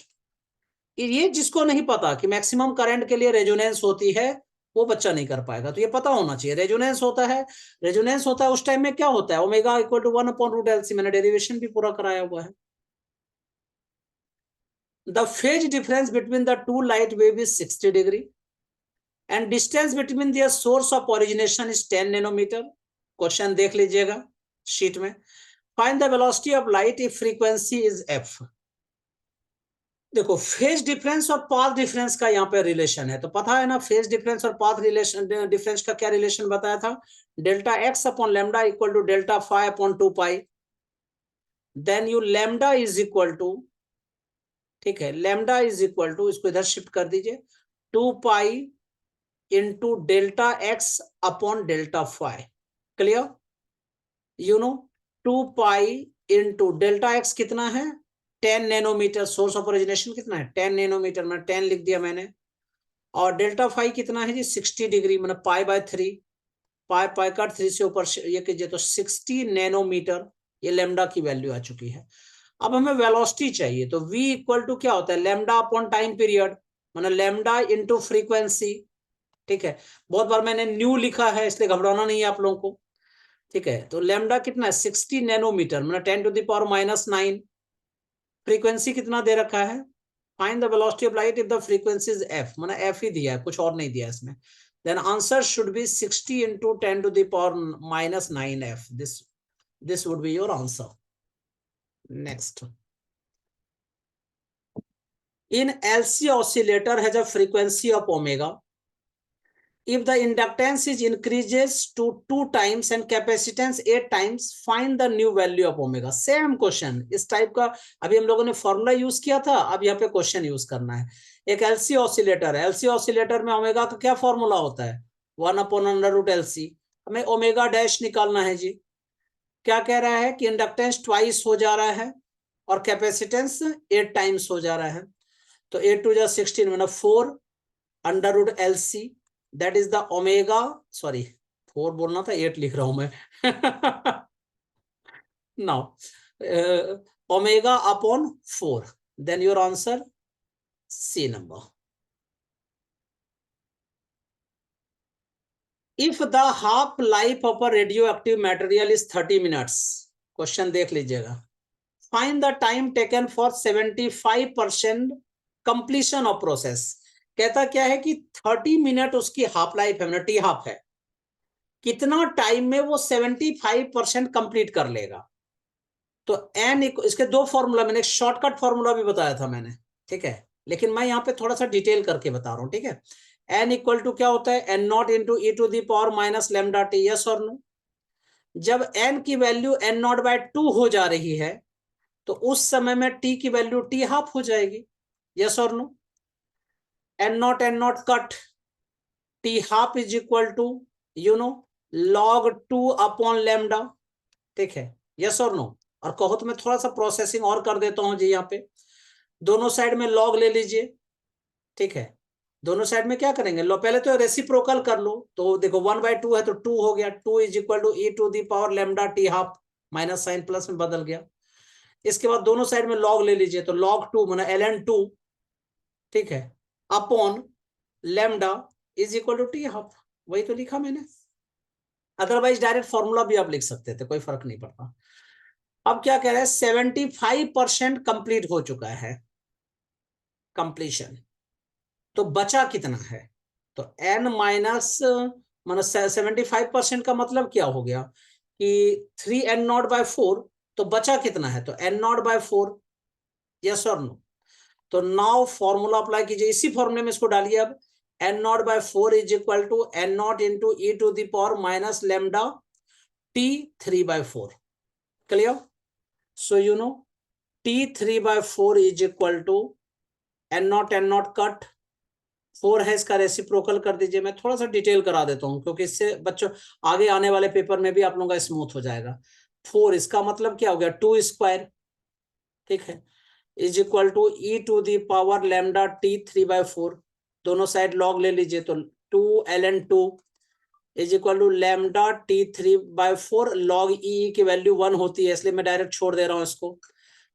ये जिसको नहीं पता कि मैक्सिमम करंट के लिए रेजोनेंस होती है, वो बच्चा नहीं कर पाएगा, तो ये पता होना चाहिए। रेजोनेंस होता है, रेजोनेंस होता है उस टाइम में क्या होता है, ओमेगा इक्वल टू 1/√LC, मैंने डेरिवेशन भी पूरा कराया हुआ है। The phase difference between the two light wave is 60 degree and distance between their source of origination is 10 nanometre. Question देख लीजिएगा शीट में। Find the velocity of light if frequency is f। देखो, phase difference और path difference का यहाँ पे relation है, तो पता है ना, फेज डिफरेंस और पाथ रिलेशन डिफरेंस का क्या रिलेशन बताया था, delta x upon lambda equal to delta phi upon 2 pi, then you lambda is equal to, ठीक है, लैम्डा इज इक्वल टू, इसको इधर शिफ्ट कर दीजिए, 2 pi into delta x upon delta phi. Clear, you know, 2 pi into delta x कितना है, 10 nanometre, source of origination कितना है 10 नैनोमीटर, मैंने 10 लिख दिया मैंने, और डेल्टा फाई कितना है जी 60 डिग्री, मतलब π/3, पाई पाई कट 3 से ऊपर ये कीजिए तो 60 नैनोमीटर, ये लैम्डा की वैल्यू आ चुकी है। अब हमें वेलोसिटी चाहिए, तो v इक्वल टू क्या होता है, लैम्डा अपॉन टाइम पीरियड, मतलब लैम्डा इंटू फ्रीक्वेंसी, ठीक है। बहुत बार मैंने न्यू लिखा है, इसलिए घबराना नहीं है आप लोगों को, ठीक है। तो लैम्डा कितना है 60 नैनोमीटर, मतलब 10⁻⁹। फ्रीक्वेंसी कितना दे रखा है, find the velocity of light if the frequency is f, माना f ही दिया है, कुछ और नहीं दिया इसमें। Then answer should be 60 into 10⁻⁹ f, this would be your answer. Next, in LC oscillator has a frequency of omega. If the inductance is increases to 2 times and capacitance 8 times, find the new value of omega. Same question, इस type का अभी हम लोगों ने formula use किया था, अब यहाँ पे क्वेश्चन यूज करना है। एक LC ऑसिलेटर है, LC ऑसिलेटर में ओमेगा का क्या फॉर्मूला होता है, 1/√LC। हमें ओमेगा डैश निकालना है जी। क्या कह रहा है कि इंडक्टेंस ट्वाइस हो जा रहा है और कैपेसिटेंस 8 टाइम्स हो जा रहा है, तो 8 2 16, मतलब 4/√LC, that is the omega, sorry 4 बोलना था, 8 लिख रहा हूं मैं now omega upon 4, then your answer C number. If the half life of a radio active material is 30 minutes, question देख लीजिएगा, find the time taken for 75% completion of process. कहता क्या है कि 30 मिनट उसकी हाफ लाइफ है, T half है, कितना टाइम में वो 75% कंप्लीट कर लेगा। तो एन, इसके दो फॉर्मूला, मैंने शॉर्टकट फॉर्मूला भी बताया था मैंने, ठीक है, लेकिन मैं यहाँ पे थोड़ा सा डिटेल करके बता रहा हूँ, ठीक है। एन इक्वल टू क्या होता है, n0 इंटू e⁻⁻λt, यस और नो। जब n की वैल्यू n0/2 हो जा रही है, तो उस समय में t की वैल्यू t हाफ हो जाएगी, यस और no. n0 cut, t half is equal to log 2/λ, ठीक है, यस और नो। और कहो तो मैं थोड़ा सा प्रोसेसिंग और कर देता हूं जी, यहाँ पे दोनों साइड में log ले लीजिए, ठीक है। दोनों साइड में क्या करेंगे, लो पहले तो रेसिप्रोकल कर लो, तो देखो 1/2 है तो 2 हो गया, 2 is equal to e⁻λ t half, minus sign plus में बदल गया, इसके बाद दोनों साइड में लॉग ले लीजिए, तो log 2 माना ln2, ठीक है, upon lambda is equal to T half. वही तो लिखा मैंने, अदरवाइज डायरेक्ट फॉर्मूला भी आप लिख सकते थे, कोई फर्क नहीं पड़ता। अब क्या कह रहे हैं, 75% कंप्लीट हो चुका है, कंप्लीशन। तो बचा कितना है, तो n माइनस मतलब 75% का मतलब क्या हो गया कि 3n0/4, तो बचा कितना है, तो n0/4, यस और नो। तो नाउ फॉर्मूला अप्लाई कीजिए, इसी फॉर्मूले में इसको डालिए अब, n0/4 is equal to n0 into E to the power minus lambda t 3/4, clear. So you know t 3/4 is equal to n0 cut, 4 है, इसका रेसिप्रोकल कर दीजिए। मैं थोड़ा सा डिटेल करा देता हूं क्योंकि इससे बच्चों आगे आने वाले पेपर में भी आप लोगों का स्मूथ हो जाएगा। 4 इसका मतलब क्या हो गया, 2 स्क्वायर, ठीक है, is equal to E to the power lambda t 3/4, दोनों साइड लॉग ले लीजिए, तो 2ln2 is equal to lambda t 3/4 log E की वैल्यू 1 होती है, इसलिए मैं डायरेक्ट छोड़ दे रहा हूं इसको।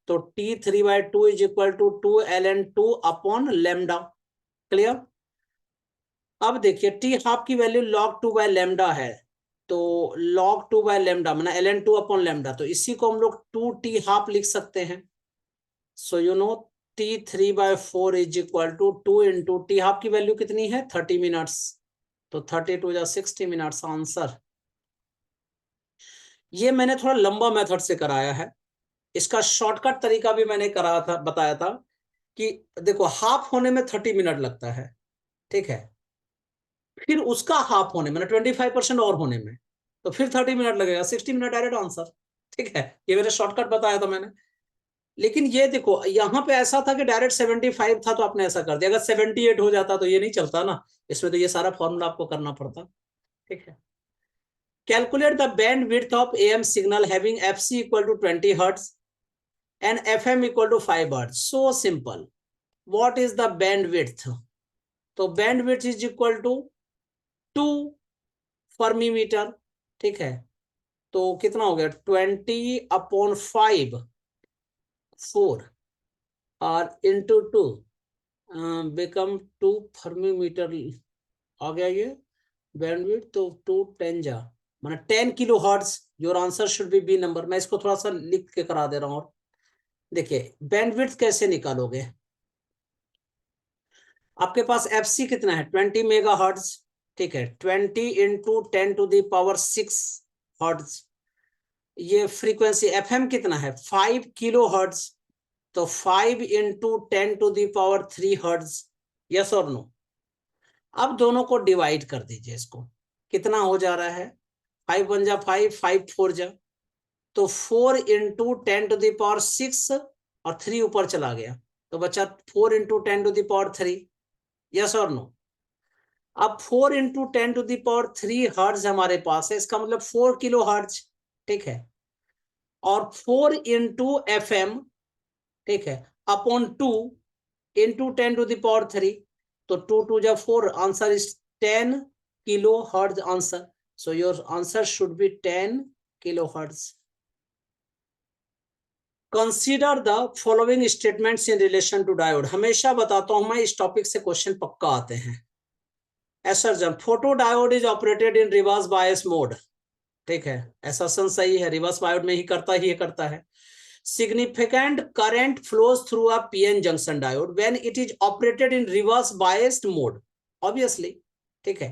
तो t 3/2 is equal to 2ln2 upon lambda, clear. अब देखिए टी हाफ की वैल्यू log 2 बाय लैम्डा है, तो log 2 बाय लैम्डा माना ln2 अपॉन लैम्डा, तो इसी को हम लोग 2t हाफ लिख सकते हैं। So you know t 3/4 is equal to 2 into T half की वैल्यू कितनी है, 30 मिनट्स, तो 32 या 60 मिनट्स आंसर। ये मैंने थोड़ा लंबा मेथड से कराया है, इसका शॉर्टकट तरीका भी मैंने कराया था, बताया था कि देखो हाफ होने में 30 मिनट लगता है, ठीक है, फिर उसका हाफ होने में 25% और होने में, तो फिर 30 मिनट लगेगा, 60 मिनट डायरेक्ट आंसर, ठीक है। ये मेरे शॉर्टकट बताया था मैंने। लेकिन ये देखो यहाँ पे ऐसा था कि डायरेक्ट 75 था, तो आपने ऐसा कर दिया, अगर 78 हो जाता तो ये नहीं चलता ना, इसमें तो ये सारा फॉर्मूला आपको करना पड़ता, ठीक है। Calculate the band width of AM signal having FC equal to 20 hertz and FM equal to 5 hertz. So simple, what is the band width, तो band width is equal to 2 fermi meter, ठीक है, तो कितना हो गया 20/5 4 और into 2 become 2 fermi meter आ गया ये बैंडविड्थ, तो 2 10 जा माना 10 kilo hertz. Your answer should be B number. मैं इसको थोड़ा सा लिख के करा दे रहा हूँ। और देखिए बैंडविड्थ कैसे निकालोगे, आपके पास एफसी कितना है 20 मेगा हर्ट्ज, ठीक है, 20 इंटू 10⁶ हर्ट्ज। ये फ्रीक्वेंसी एफएम कितना है 5 किलो हर्ट्ज, तो 5 इंटू 10⁻³ हर्ट्ज, यस और नो। अब दोनों को डिवाइड कर दीजिए, इसको कितना हो जा रहा है 5 1 जा 5, 5 4 जा, तो 4 इंटू 10⁶ और 3 ऊपर चला गया, तो बचा 4 इंटू 10⁻³, यस और नो। अब 4 इंटू 10⁻³ हर्ट्ज हमारे पास है, इसका मतलब 4 किलो हर्ट्ज, ठीक है, और 4 इंटू एफएम, ठीक है, अपॉन 2 इंटू 10⁻³, तो 2 2 जा 4, answer is 10 kilo hertz answer. So your answer should be 10 kilo hertz. Consider the following statements in relation to diode. हमेशा बताता हूं मैं, इस टॉपिक से क्वेश्चन पक्का आते हैं। Assertion, photo diode is operated in reverse bias mode, ठीक है, एसर्शन सही है, रिवर्स बायोड में ही करता है। Significant current flows through a PN junction diode when it is operated in reverse biased mode, obviously, ठीक है।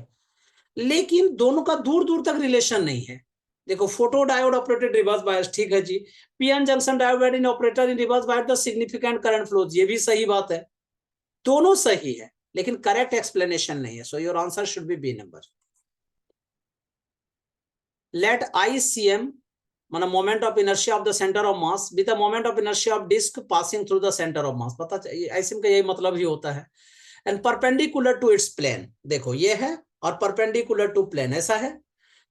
लेकिन दोनों का दूर दूर तक रिलेशन नहीं है। देखो photo diode operated reverse bias, ठीक है जी, PN junction diode in operator in reverse bias the significant current flows, ये भी सही बात है, दोनों सही है, लेकिन करेक्ट एक्सप्लेनेशन नहीं है। So your answer should be B number. Let ICM माना moment of inertia of the centre of mass with the moment of inertia of disc passing through the centre of mass, पता चाहिए ICM का यही मतलब ही होता है। And perpendicular to its plane, देखो ये है और परपेंडिकुलर टू प्लेन ऐसा है।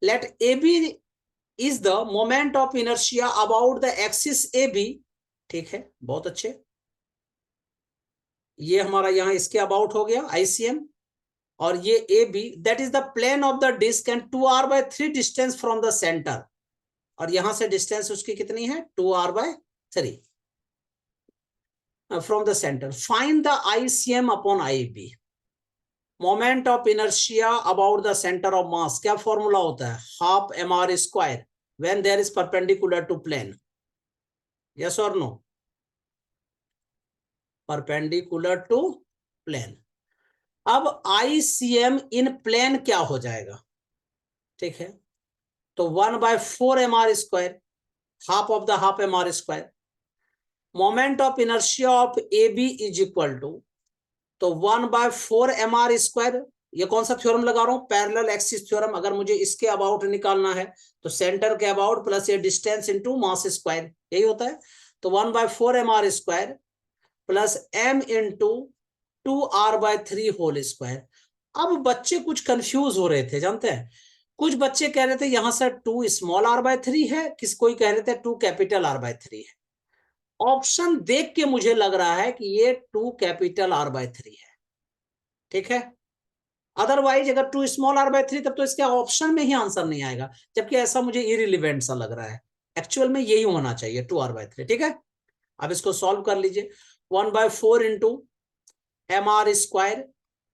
Let AB is the moment of inertia about the axis AB, ठीक है, बहुत अच्छे, ये हमारा यहाँ इसके अबाउट हो गया ICM, और ये AB that is the plane of the disc and 2r/3 distance from the centre, और यहां से डिस्टेंस उसकी कितनी है 2r/3, from the center. Find the ICM upon IB. Moment of inertia about the centre of mass क्या formula होता है? Half mr square when there is perpendicular to plane. Yes और नो? Perpendicular to plane. अब ICM in plane क्या हो जाएगा? ठीक है, तो 1/4 mr square, half of the half mr square. Moment of inertia of AB is equal to, तो 1/4 mr square. ये कौन सा थ्योरम लगा रहा हूं? Parallel axis theorem. अगर मुझे इसके अबाउट निकालना है तो सेंटर के अबाउट प्लस ये डिस्टेंस इनटू मास स्क्वायर, यही होता है. तो 1/4 mr square plus m into 2r/3 whole square. अब बच्चे कुछ कंफ्यूज हो रहे थे, जानते हैं. कुछ बच्चे कह रहे थे यहां से 2 स्मॉल r/3 है, कोई कह रहे थे 2 कैपिटल r/3 है. ऑप्शन देख के मुझे लग रहा है कि ये 2 कैपिटल r/3 है. ठीक है, अदरवाइज अगर 2 स्मॉल r/3 तब तो इसके ऑप्शन में ही आंसर नहीं आएगा, जबकि ऐसा मुझे इरिलेवेंट सा लग रहा है. एक्चुअल में यही होना चाहिए 2r/3. ठीक है, अब इसको सॉल्व कर लीजिए. 1/4 into mr square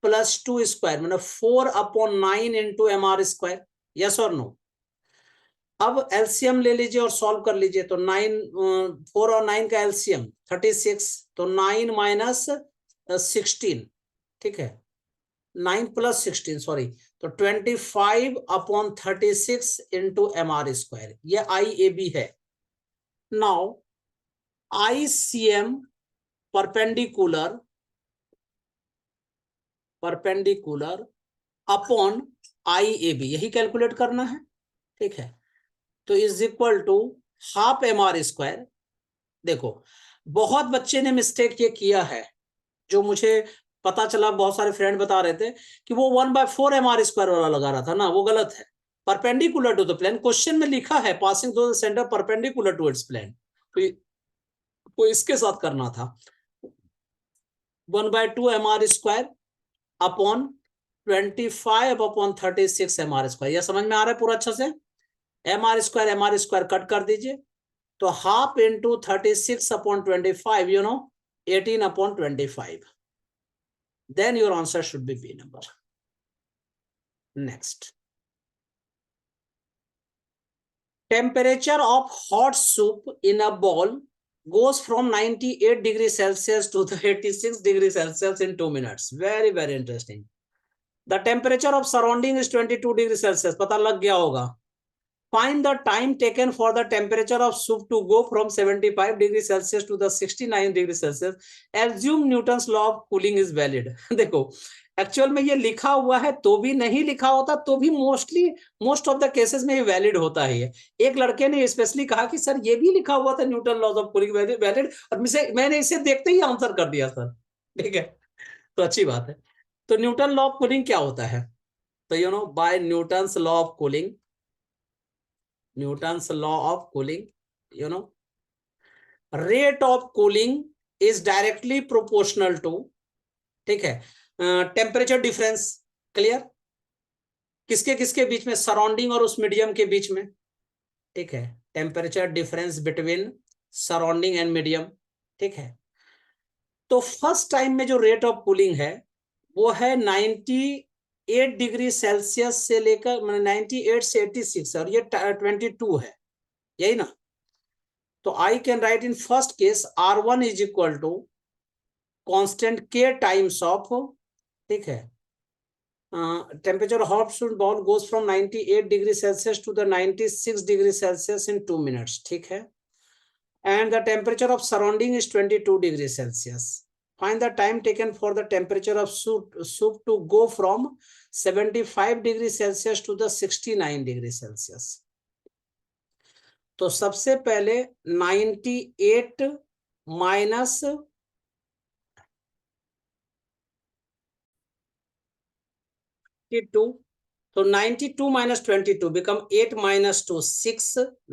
plus 2 square मतलब 4/9 इंटू mr स्क्वायर. यस और नो? अब एलसीएम ले लीजिए और सॉल्व कर लीजिए. तो 4 और 9 का एलसीएम 36, तो 9 माइनस 16. ठीक है, 9 प्लस 16 सॉरी, तो 25/36 इंटू mr स्क्वायर. ये IAB है. Now ICM perpendicular upon IAB, यही कैलकुलेट करना है. ठीक है, तो is equal to half mr square. देखो, बहुत बच्चे ने मिस्टेक ये किया है, जो मुझे पता चला, बहुत सारे फ्रेंड बता रहे थे कि वो 1/4 mr स्क्वायर वाला लगा रहा था ना, वो गलत है. Perpendicular to the plane, question में लिखा है passing through the centre perpendicular to its plane, तो इसके साथ करना था. 1/2 mr square upon 25/36 mr square. यह समझ में आ रहा है पूरा अच्छे से? mr स्क्वायर कट कर दीजिए, तो half into 36/25, 18/25. Then your answer should be B number. Next. Temperature of hot soup in a bowl goes from 98 degrees Celsius to the 86 degrees Celsius in 2 minutes. Very, very interesting. The temperature of surrounding is 22 degrees Celsius. पता लग गया होगा. Find the time taken for the temperature of soup to go from 75 degrees Celsius to the 69 degrees Celsius. Assume Newton's law of cooling is valid. देखो, actual में ये लिखा हुआ है तो भी, नहीं लिखा होता तो भी मोस्ट ऑफ द केसेस में ये वैलिड होता है. एक लड़के ने स्पेशली कहा कि सर ये भी लिखा हुआ था Newton laws of cooling valid, और मैंने इसे देखते ही आंसर कर दिया सर. ठीक है, तो अच्छी बात है. तो न्यूटन लॉ ऑफ कूलिंग क्या होता है? तो by Newton's law of cooling, Newton's law of cooling, rate of cooling is directly proportional to, ठीक है, टेम्परेचर डिफरेंस. क्लियर? किसके किसके बीच में? सराउंडिंग और उस मीडियम के बीच में. ठीक है, temperature difference between surrounding and medium. ठीक है, तो फर्स्ट टाइम में जो रेट ऑफ कूलिंग है वो है 98 डिग्री सेल्सियस से लेकर 98 से 86, और ये 22 है, यही ना? तो I can write in first case R1 is equal to constant K times of, ठीक है, temperature hot soup ball goes from 98 degree Celsius to the 96 degree Celsius in 2 minutes. ठीक है, and the temperature of surrounding is 22 degree Celsius. Find the time taken for the temperature of soup to go from 75 degrees Celsius to the 69 degrees Celsius. तो सबसे पहले 98 minus 22, तो 92 minus 22 become 8 minus 2 6,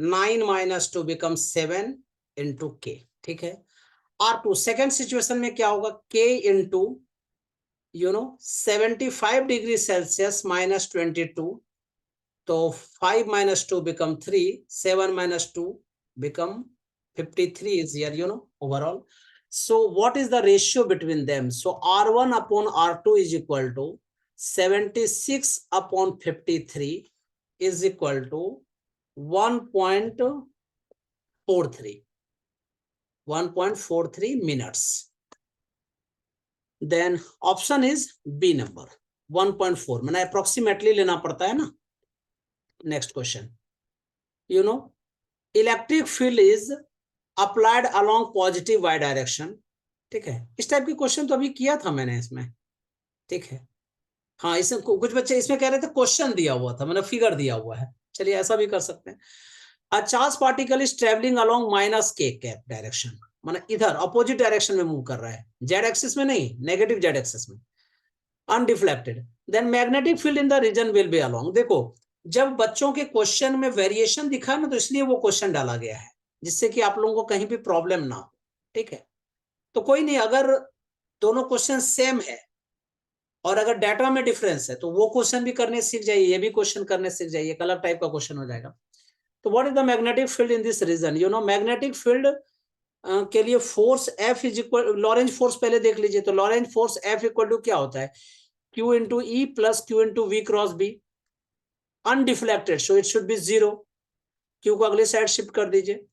9 minus 2 become 7 into K. ठीक है, R2 second situation में क्या होगा? K into 75 degree Celsius minus 22, तो 5 minus 2 become 3, 7 minus 2 become 53 is here, overall. So what is the ratio between them? So R1 upon R2 is equal to 76 upon 53 is equal to 1.43 minutes. Then option is B number 1.4. मैंने approximately लेना पड़ता है ना. Next question. You know, electric field is applied along positive y direction. ठीक है, इस type के question तो अभी किया था मैंने इसमें. ठीक है, हाँ, इसमें कुछ बच्चे इसमें कह रहे थे क्वेश्चन दिया हुआ था, मतलब फिगर दिया हुआ है. चलिए ऐसा भी कर सकते हैं. A charged particle is traveling along minus k cap direction, माना इधर अपोजिट डायरेक्शन में मूव कर रहा है, जेड एक्सिस में नहीं, नेगेटिव जेड एक्सिस में, undeflected. Then magnetic field in the region will be along. देखो, जब बच्चों के क्वेश्चन में वेरिएशन दिखा ना, तो इसलिए वो क्वेश्चन डाला गया है, जिससे कि आप लोगों को कहीं भी प्रॉब्लम ना हो. ठीक है, तो कोई नहीं, अगर दोनों क्वेश्चन सेम है और अगर डाटा में डिफरेंस है तो वो क्वेश्चन भी करने सीख जाइए, ये भी क्वेश्चन करने सीख जाइए, एक अलग टाइप का क्वेश्चन हो जाएगा. तो what is the magnetic field in this region? You know, magnetic field के लिए force F is equal, Lorentz force पहले देख लीजिए. तो Lorentz force F equal to क्या होता है? Q into E plus Q into V cross B, undeflected, so it should be 0. Q को अगले साइड शिफ्ट कर दीजिए,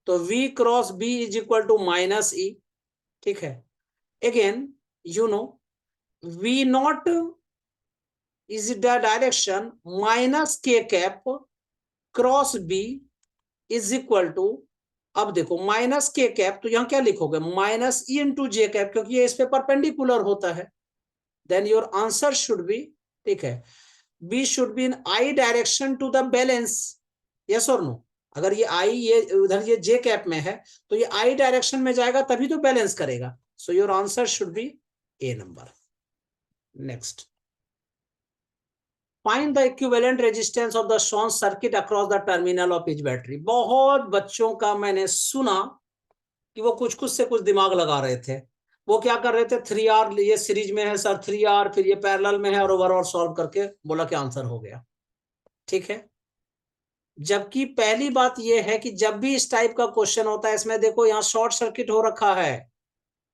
तो V cross B is equal to minus E. ठीक है, again you know, V not is the direction minus K cap cross B is equal to, अब देखो minus K cap, तो यहां क्या लिखोगे? Minus E into J cap, क्योंकि ये इस पे परपेंडिकुलर होता है. Then your answer should be, ठीक है, B should be in I direction to the balance. Yes और नो? अगर ये आई, ये उधर ये जे कैप में है, तो ये आई डायरेक्शन में जाएगा तभी तो बैलेंस करेगा. So your answer should be A number. Next, find the equivalent resistance of the shown circuit across the terminal of each battery. बहुत बच्चों का मैंने सुना कि वो कुछ कुछ से कुछ दिमाग लगा रहे थे. वो क्या कर रहे थे? 3R ये सीरीज में है सर, 3R, फिर ये पैरेलल में है, और ओवरऑल सॉल्व करके बोला कि आंसर हो गया. ठीक है, जबकि पहली बात ये है कि जब भी इस टाइप का क्वेश्चन होता है, इसमें देखो यहाँ शॉर्ट सर्किट हो रखा है.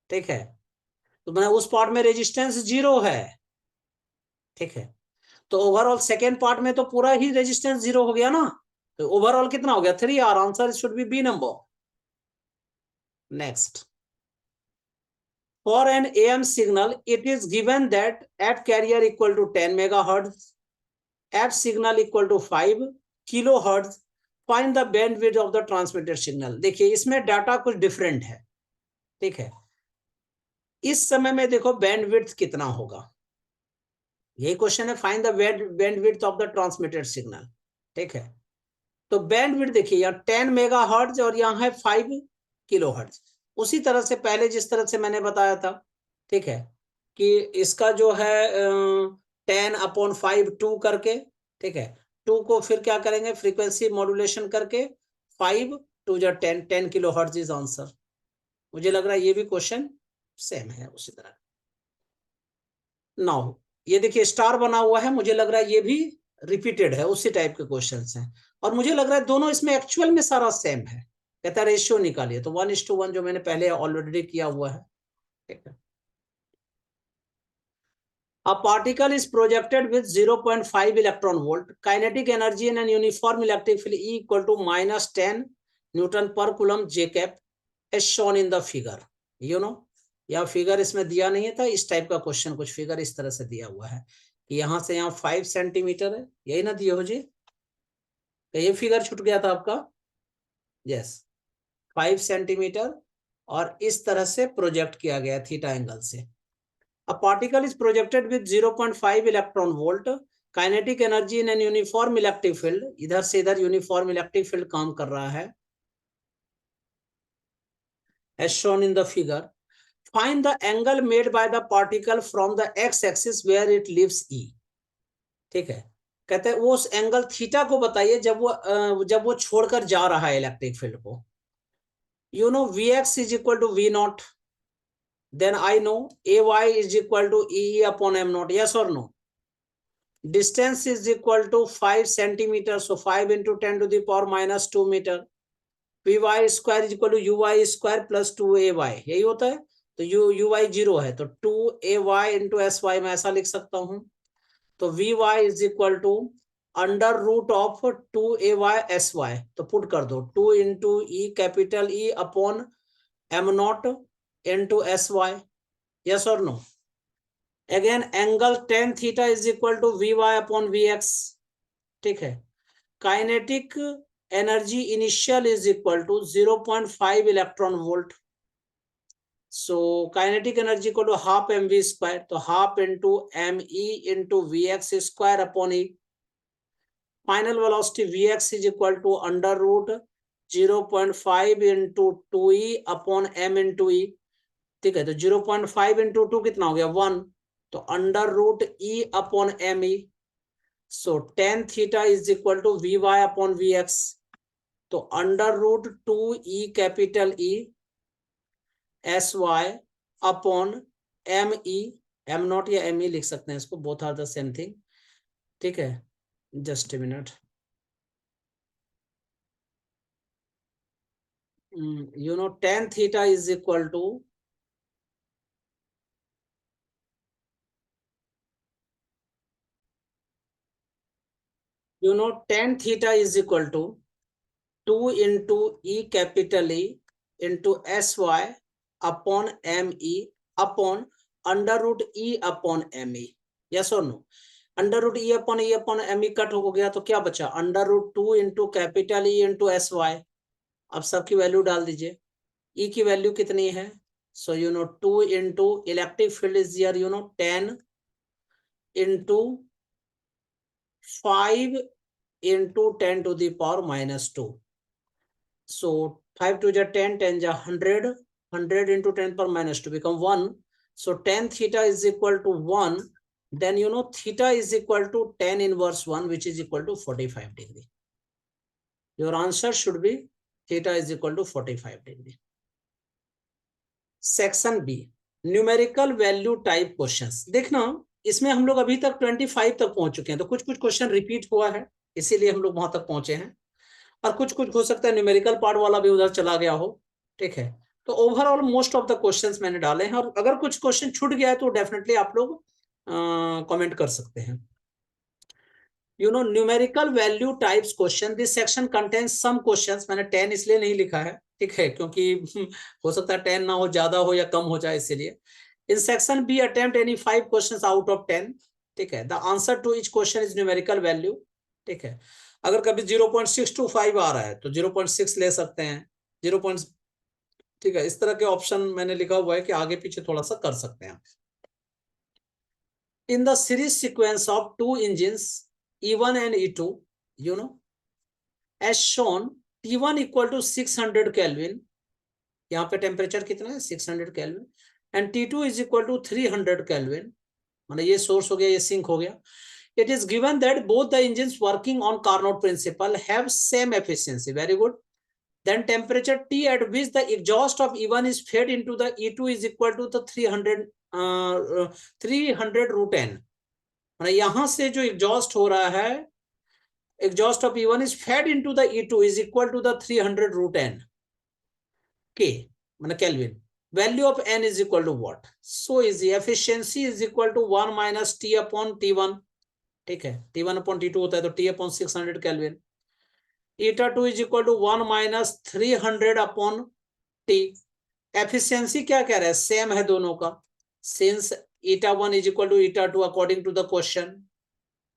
ठीक है, तो मैंने उस पार्ट में रेजिस्टेंस 0 है. ठीक है, तो ओवरऑल सेकेंड पार्ट में तो पूरा ही रेजिस्टेंस 0 हो गया ना, तो ओवरऑल कितना हो गया? 3R. Answer should be B number. Next, for an AM signal, it is given that at carrier equal to 10 megahertz, at signal equal to 5 kilohertz, find the bandwidth of the transmitted signal. देखिए, इसमें data कुछ different है. ठीक है, इस समय में देखो बैंडविड्थ कितना होगा, यही क्वेश्चन है. Find the bandwidth of the transmitted signal. ठीक है, तो बैंडविड्थ देखिए, यहाँ 10 मेगाहर्ट्ज और यहाँ है 5 किलोहर्ट्ज. उसी तरह से पहले जिस तरह से मैंने बताया था, ठीक है, कि इसका जो है 10/5 2 करके, ठीक है, 2 को फिर क्या करेंगे? फ्रीक्वेंसी मॉड्यूलेशन करके 5 2 जा 10 किलोहर्ट्ज इज आंसर. मुझे लग रहा है ये भी क्वेश्चन सेम है उसी तरह. नाउ ये देखिए स्टार बना हुआ है, मुझे लग रहा है ये भी रिपीटेड है, उसी टाइप के क्वेश्चंस हैं. और मुझे लग रहा है दोनों इसमें एक्चुअल में सारा सेम है. कहता है रेशियो निकालिए, तो 1:1 जो मैंने पहले ऑलरेडी किया हुआ है. ठीक है, a particle is projected with 0.5 electron volt, kinetic energy in an uniform electric field E equal to minus 10 Newton per coulomb J cap as shown in the figure. You know, यह figure इसमें दिया नहीं था. इस type का question कुछ figure इस तरह से दिया हुआ है कि यहां से यहाँ 5 सेंटीमीटर है, यही ना दिए हो जी? ये फिगर छूट गया था आपका? यस, 5 सेंटीमीटर, और इस तरह से प्रोजेक्ट किया गया थीटा एंगल से. A particle is projected with 0.5 electron volt, kinetic energy in an uniform electric field. इधर से इधर यूनिफॉर्म इलेक्ट्रिक फील्ड काम कर रहा है, as shown in the figure. Find the angle made by the particle from the x-axis where it leaves E. ठीक है, कहते हैं वो उस एंगल थीटा को बताइए जब वो छोड़कर जा रहा है इलेक्ट्रिक फील्ड को. You know, Vx is equal to V naught. Then I know AY is equal to EE upon M naught. Yes or no? Distance is equal to 5 centimeters. So 5 into 10 to the power minus 2 meter. P Y square is equal to U Y square plus 2ay, यही होता है। तो you Y 0 है तो 2ay into S Y मैं ऐसा लिख सकता हूं। तो V Y is equal to under root of 2ay S Y, तो पुट कर दो 2 into E capital E upon M not into S Y. Yes और no? Again angle tan theta is equal to V Y upon V X. ठीक है। Kinetic energy initial is equal to 0.5 electron volt. So kinetic energy equal to half M V square, तो half into M E into V X square upon E. Final velocity V X is equal to under root 0.5 into 2e upon M into E. ठीक है, तो 0.5 into 2 कितना हो गया 1, तो under root E upon M E. So tan theta is equal to V Y upon V X, तो under root 2e capital E S Y upon M E, M not या M E लिख सकते हैं इसको, both are the same thing. ठीक है, just a minute. you know tan theta is equal to tan theta is equal to 2 into e capital E into sy upon me upon under root E upon M E. Yes और no? Under root E upon M E cut हो गया तो क्या बचा, under root 2 into capital E into S Y. अब सबकी value डाल दीजिए। ई की वैल्यू कितनी है? सो 2 into electric field is here 10 into 5 into 10 to the power minus 2. So 5 to the 10, 10 ja 100, 100 into 10 power minus 2 become 1. So tan theta is equal to 1. Then theta is equal to tan inverse 1, which is equal to 45 degree. Your answer should be theta is equal to 45 degree. Section B, numerical value type questions. देखना इसमें हम लोग अभी तक 25 तक पहुंच चुके हैं, तो कुछ कुछ क्वेश्चन रिपीट हुआ है इसीलिए हम लोग वहां तक पहुंचे हैं, और कुछ कुछ हो सकता है न्यूमेरिकल पार्ट वाला भी उधर चला गया हो। ठीक है, तो overall most of the questions मैंने डाले हैं, और अगर कुछ क्वेश्चन छूट गया है तो डेफिनेटली आप लोग कमेंट कर सकते हैं। Numerical value types question, this section contains some questions. मैंने 10 इसलिए नहीं लिखा है, ठीक है, क्योंकि हो सकता है 10 ना हो, ज्यादा हो या कम हो जाए, इसीलिए। In section B attempt any 5 questions out of 10। ठीक है, the answer to each question is numerical value. ठीक है, अगर कभी 0.625 आ रहा है तो 0.6 ले सकते हैं, 0. ठीक है, इस तरह के ऑप्शन मैंने लिखा हुआ है कि आगे पीछे थोड़ा सा कर सकते हैं। In the series sequence of 2 engines E1 and E2, as shown, T1 equal to 600 Kelvin, यहाँ पे टेम्परेचर कितना है 600 Kelvin, and T2 is equal to 300 Kelvin, मतलब ये सोर्स हो गया, ये सिंक हो गया। It is given that both the engines working on Carnot principle have same efficiency. Very good. Then temperature T at which the exhaust of E1 is fed into the E2 is equal to the 300 root n, मतलब यहाँ से जो exhaust हो रहा है, exhaust of E1 is fed into the E2 is equal to the 300 root n K, मतलब Kelvin. Value of n is equal to what? So easy. Efficiency is equal to 1 minus T upon T1. ठीक है, T1 upon T2 होता है तो T upon 600 Kelvin. Eta 2 is equal to 1 minus 300 upon T. Efficiency क्या कह रहा है, same है दोनों का, since eta 1 is equal to eta 2 according to the question.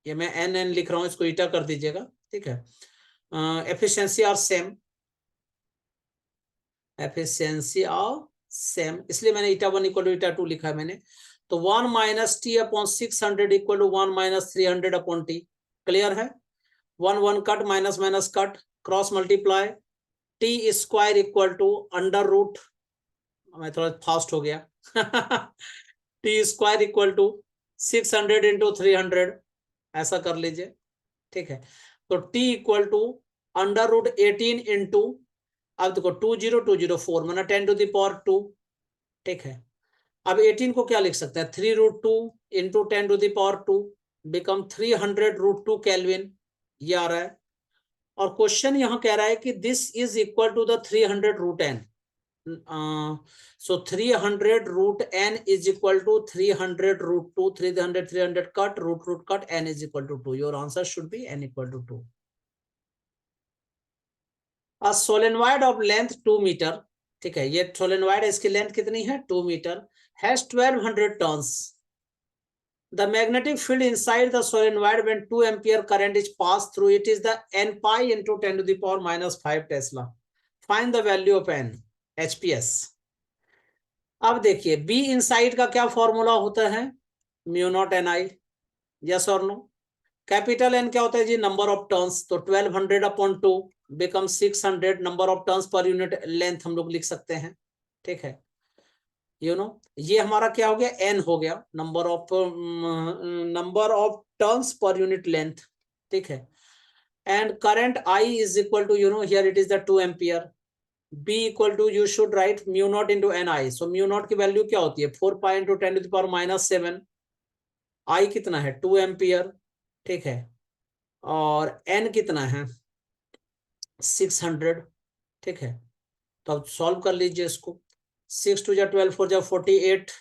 ये मैं n लिख रहा हूं, इसको ईटा कर दीजिएगा। ठीक है, efficiency are same, efficiency are same, इसलिए मैंने ईटा 1 इक्वल टू ईटा 2 लिखा है मैंने। तो 1 minus T upon 600 equal to 1 minus 300 upon T. Clear है? 1 1 cut, minus minus cut, cross multiply, T square equal to under root, मैं थोड़ा फास्ट हो गया T square equal to 600 into 300, ऐसा कर लीजिए। ठीक है, तो t equal to under root 18 into, अब देखो 20204 माना 10 टू द पावर 2। ठीक है, अब 18 को क्या लिख सकते हैं, 3 root 2 into 10 to the power 2 become 300 root 2 kelvin, ये आ रहा है। और क्वेश्चन यहाँ कह रहा है कि this is equal to the 300 root N. So 300 root n is equal to 300 root 2, 300 cut, root cut, n is equal to 2. Your answer should be n equal to 2. A solenoid of length 2 meter, ठीक है, ये solenoid है, इसकी length कितनी है 2 metre, has 1200 turns. The magnetic field inside the solenoid when 2 ampere current is passed through it is the n pi into 10 to the power minus 5 Tesla. Find the value of n, HPS. अब देखिए be inside का क्या formula होता है, mu not an I, yes और no. Capital N क्या होता है जी, नंबर ऑफ टर्न्स, तो 1200 upon 2 become 600 number of turns पर यूनिट लेंथ हम लोग लिख सकते हैं. ठीक है, यू नो ये हमारा क्या हो गया, एन हो गया, नंबर ऑफ टर्न्स पर यूनिट लेंथ. ठीक है, and current I is equal to you know here it is the 2 ampere. B equal to you should write mu naught into ni. So mu naught की value क्या होती है 4 pi into 10 to the power minus 7. I कितना है 2 ampere. ठीक है, और n कितना है 600. ठीक है, तो अब सॉल्व कर लीजिए इसको. 6 2 जा 12 4 जा 48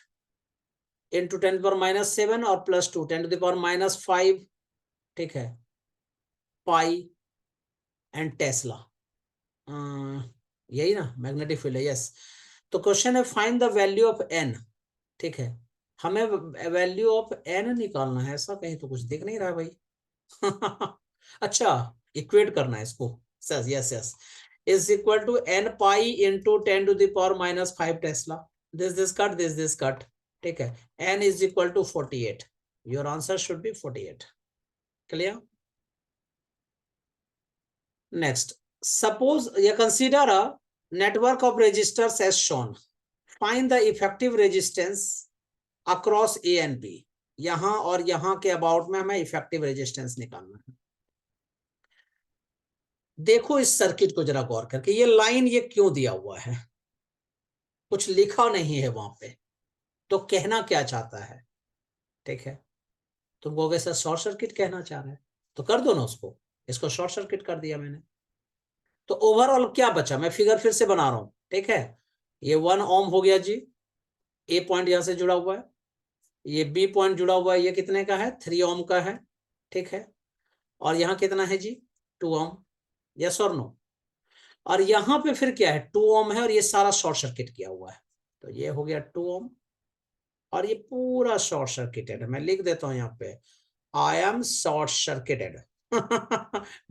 into 10 to the power minus 7 और plus 2 10 to the power minus 5. ठीक है, पाई एंड टेस्ला, यही ना मैग्नेटिक फील्ड है, यस. तो क्वेश्चन है find the value of N. ठीक है, हमें वैल्यू ऑफ एन निकालना है, ऐसा कहीं तो कुछ दिख नहीं रहा है भाई. अच्छा, इक्वेट करना है इसको, yes yes, is equal to N pi into 10 to the power minus 5 tesla. This cut, this cut. ठीक है, N is equal to 48. Your answer should be 48. Clear. Next, suppose you consider a network of resistors as shown. Find the effective resistance across A and B. यहां और यहां के about में हमें effective resistance निकालना है. देखो इस सर्किट को जरा गौर करके, ये लाइन ये क्यों दिया हुआ है, कुछ लिखा नहीं है वहां पे, तो कहना क्या चाहता है. ठीक है, तुम कहोगे सर शॉर्ट सर्किट कहना चाह रहा है, तो कर दो ना उसको, इसको शॉर्ट सर्किट कर दिया मैंने. तो ओवरऑल क्या बचा, मैं फिगर फिर से बना रहा हूं. ठीक है, ये 1 ओम हो गया जी, ए पॉइंट यहां से जुड़ा हुआ है, ये बी पॉइंट जुड़ा हुआ है, ये कितने का है 3 ओम का है. ठीक है, और यहाँ कितना है जी 2 ओम, यस और नो. और यहाँ पे फिर क्या है 2 ओम है, और ये सारा शॉर्ट सर्किट किया हुआ है, तो ये हो गया 2 ओम, और ये पूरा शॉर्ट सर्किटेड है. मैं लिख देता हूं यहाँ पे, आई एम शॉर्ट सर्किटेड.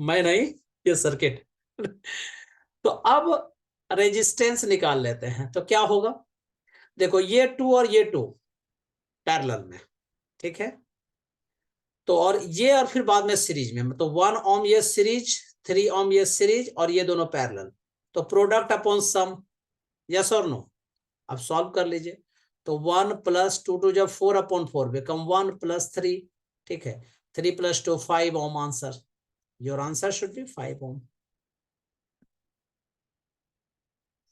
मैं नहीं, ये सर्किट. तो अब रेजिस्टेंस निकाल लेते हैं, तो क्या होगा, देखो ये 2 और ये 2 पैरेलल में. ठीक है, तो और ये और फिर बाद में सीरीज में, तो 1 ओम ये सीरीज, 3 ओम ये सीरीज, और ये दोनों पैरेलल, तो प्रोडक्ट अपॉन सम, यस और नो. अब सॉल्व कर लीजिए, तो 1 प्लस 2 2 जब 4 अपॉन 4 बिकम 1 प्लस 3. ठीक है, 3 प्लस 2 5 ohm answer. Your answer should be 5 ohm.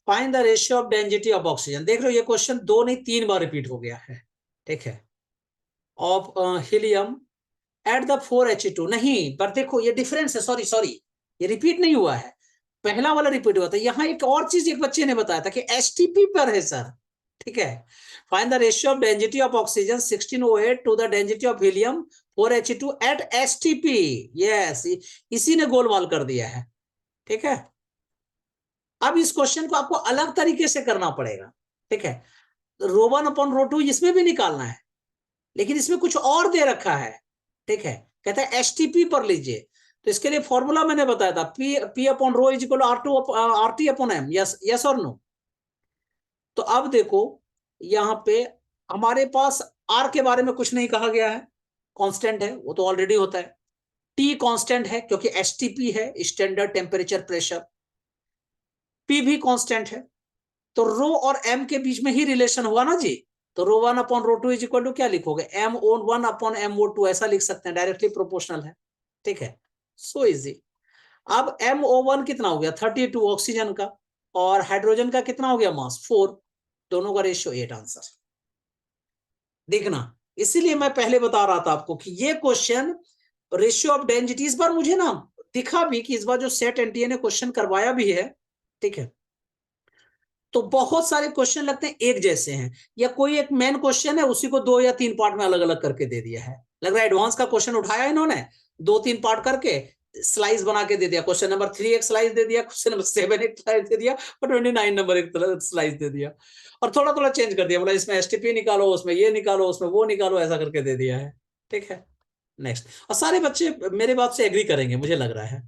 Find the ratio of density of oxygen. देख लो ये क्वेश्चन 2 नहीं 3 बार रिपीट हो गया है. ठीक है, of helium at the 4He2. नहीं, पर देखो ये डिफरेंस है, सॉरी ये रिपीट नहीं हुआ है, पहला वाला रिपीट हुआ था. यहाँ एक और चीज एक बच्चे ने बताया था कि एसटीपी पर है सर. ठीक है, find the ratio of density of oxygen 1608 to the density of helium 4He2 at STP. Yes, इसी ने गोलमाल कर दिया है. ठीक है, अब इस क्वेश्चन को आपको अलग तरीके से करना पड़ेगा. ठीक है, रो 1 अपॉन रो 2 इसमें भी निकालना है, लेकिन इसमें कुछ और दे रखा है. ठीक है, कहता है एसटीपी पर लीजिए, तो इसके लिए फॉर्मूला मैंने बताया था, P upon rho is equal to RT upon M. Yes और नो. तो अब देखो यहां पे हमारे पास आर के बारे में कुछ नहीं कहा गया है, कांस्टेंट है, वो तो ऑलरेडी होता है. टी कांस्टेंट है क्योंकि एसटीपी है, स्टैंडर्ड टेम्परेचर प्रेशर. पी भी कांस्टेंट है, तो रो और एम के बीच में ही रिलेशन हुआ ना जी. तो rho 1 upon rho 2 is equal to क्या लिखोगे, M O 1 upon M O 2, ऐसा लिख सकते हैं, डायरेक्टली प्रोपोर्शनल है. ठीक है, सो इजी. अब MO1 कितना हो गया 32 ऑक्सीजन का, और हाइड्रोजन का कितना हो गया मास 4, दोनों का रेशियो 8. आंसर देखना, इसीलिए मैं पहले बता रहा था आपको कि ये क्वेश्चन रेशियो ऑफ डेंसिटीज पर मुझे ना दिखा भी कि इस बार जो सेट एनटीए ने क्वेश्चन करवाया भी है, ठीक है, तो बहुत सारे क्वेश्चन लगते हैं एक जैसे हैं, या कोई एक मेन क्वेश्चन है उसी को 2 या 3 पार्ट में अलग अलग करके दे दिया है। लग रहा है एडवांस का क्वेश्चन उठाया इन्होंने, 2-3 पार्ट करके स्लाइस बना के दे दिया। क्वेश्चन नंबर 3 एक स्लाइस दे दिया, क्वेश्चन नंबर 7 एक स्लाइस दे दिया, और 29 नंबर एक स्लाइस दे दिया, और थोड़ा थोड़ा चेंज कर दिया, बोला इसमें एसटीपी निकालो, उसमें ये निकालो, उसमें वो निकालो, ऐसा करके दे दिया है। ठीक है, नेक्स्ट। और सारे बच्चे मेरे बात से एग्री करेंगे मुझे लग रहा है।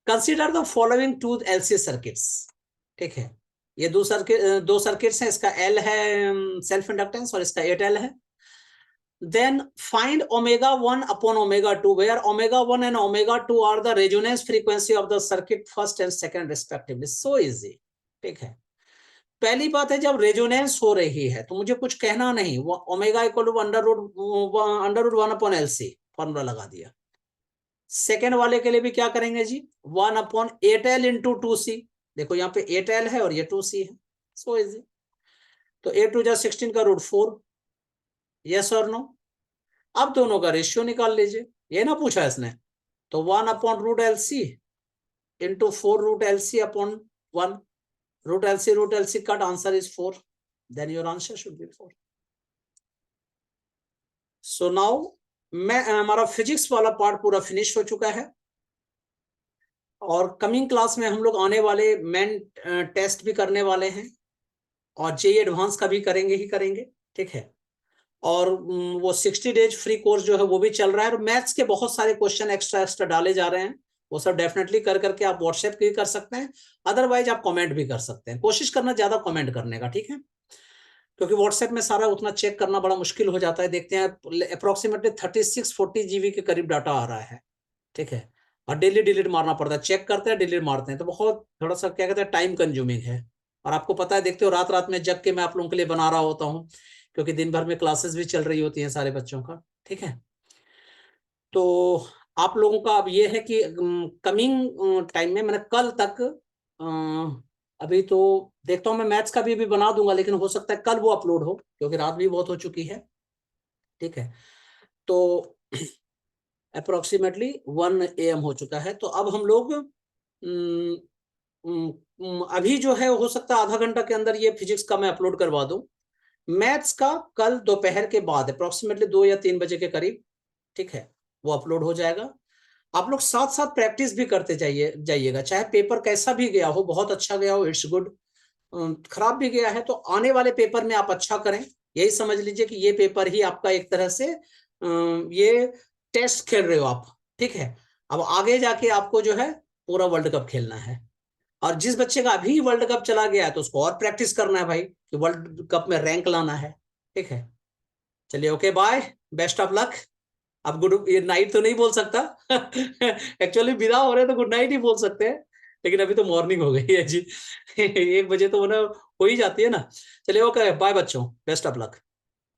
Consider the following two LC circuits. ठीक है, ये दो सर्किट्स हैं, इसका एल है सेल्फ इंडक्टेंस और इसका 8L है। Then find omega 1 upon omega 2, where omega 1 and omega 2 are the resonance frequency of the circuit first and second respectively. So easy. ठीक है, पहली बात है जब रेजोनेंस हो रही है तो मुझे कुछ कहना नहीं, वो omega equal to under root 1 upon LC, formula लगा दिया। सेकेंड वाले के लिए भी क्या करेंगे जी, 1 अपॉन 8L इंटू 2C। देखो यहाँ पे 8L है और ये 2C है, सो इजी। तो 8 टू जा 16 का रूट 4, यस और नो। अब दोनों का रेशियो निकाल लीजिए, ये ना पूछा इसने, तो 1 upon root LC into 4 root LC upon 1, root LC cut, answer is 4, then your answer should be 4। So now मैं हमारा फिजिक्स वाला पार्ट पूरा फिनिश हो चुका है, और कमिंग क्लास में हम लोग आने वाले मेन टेस्ट भी करने वाले हैं, और जेई एडवांस का भी करेंगे ही करेंगे। ठीक है, और वो 60 डेज फ्री कोर्स जो है वो भी चल रहा है, और मैथ्स के बहुत सारे क्वेश्चन एक्स्ट्रा एक्स्ट्रा डाले जा रहे हैं, वो सब डेफिनेटली कर करके आप व्हाट्सएप भी कर सकते हैं, अदरवाइज आप कमेंट भी कर सकते हैं। कोशिश करना ज्यादा कमेंट करने का, ठीक है, क्योंकि व्हाट्सएप में सारा उतना चेक करना बड़ा मुश्किल हो जाता है। देखते हैं अप्रोक्सीमेटली 36-40 जीबी के करीब डाटा आ रहा है। ठीक है, और डेली डिलीट मारना पड़ता है, चेक करते हैं डिलीट मारते हैं, तो बहुत थोड़ा सा क्या कहते हैं टाइम कंज्यूमिंग है। और आपको पता है, देखते हो रात रात में जग के मैं आप लोगों के लिए बना रहा होता हूँ, क्योंकि दिन भर में क्लासेस भी चल रही होती हैं सारे बच्चों का। ठीक है, तो आप लोगों का अब ये है कि कमिंग टाइम में मैंने कल तक अभी तो देखता हूँ मैं मैथ्स का भी बना दूंगा, लेकिन हो सकता है कल वो अपलोड हो, क्योंकि रात भी बहुत हो चुकी है। ठीक है, तो अप्रोक्सीमेटली 1 AM हो चुका है, तो अब हम लोग अभी जो है हो सकता है आधा घंटा के अंदर ये फिजिक्स का मैं अपलोड करवा दूं। मैथ्स का कल दोपहर के बाद अप्रोक्सीमेटली 2 या 3 बजे के करीब, ठीक है, वो अपलोड हो जाएगा। आप लोग साथ साथ प्रैक्टिस भी करते जाइएगा, चाहे पेपर कैसा भी गया हो, बहुत अच्छा गया हो इट्स गुड, खराब भी गया है तो आने वाले पेपर में आप अच्छा करें। यही समझ लीजिए कि ये पेपर ही आपका एक तरह से ये टेस्ट खेल रहे हो आप। ठीक है, अब आगे जाके आपको जो है पूरा वर्ल्ड कप खेलना है, और जिस बच्चे का अभी वर्ल्ड कप चला गया है तो उसको और प्रैक्टिस करना है भाई, कि वर्ल्ड कप में रैंक लाना है। ठीक है, चलिए, okay, bye, best of luck. अब गुड ये नाइट तो नहीं बोल सकता एक्चुअली विदा हो रहे हैं तो गुड नाइट ही बोल सकते हैं, लेकिन अभी तो मॉर्निंग हो गई है जी 1 बजे तो वो ना हो ही जाती है ना। चलिए, ओके, बाय बच्चों, बेस्ट ऑफ लक।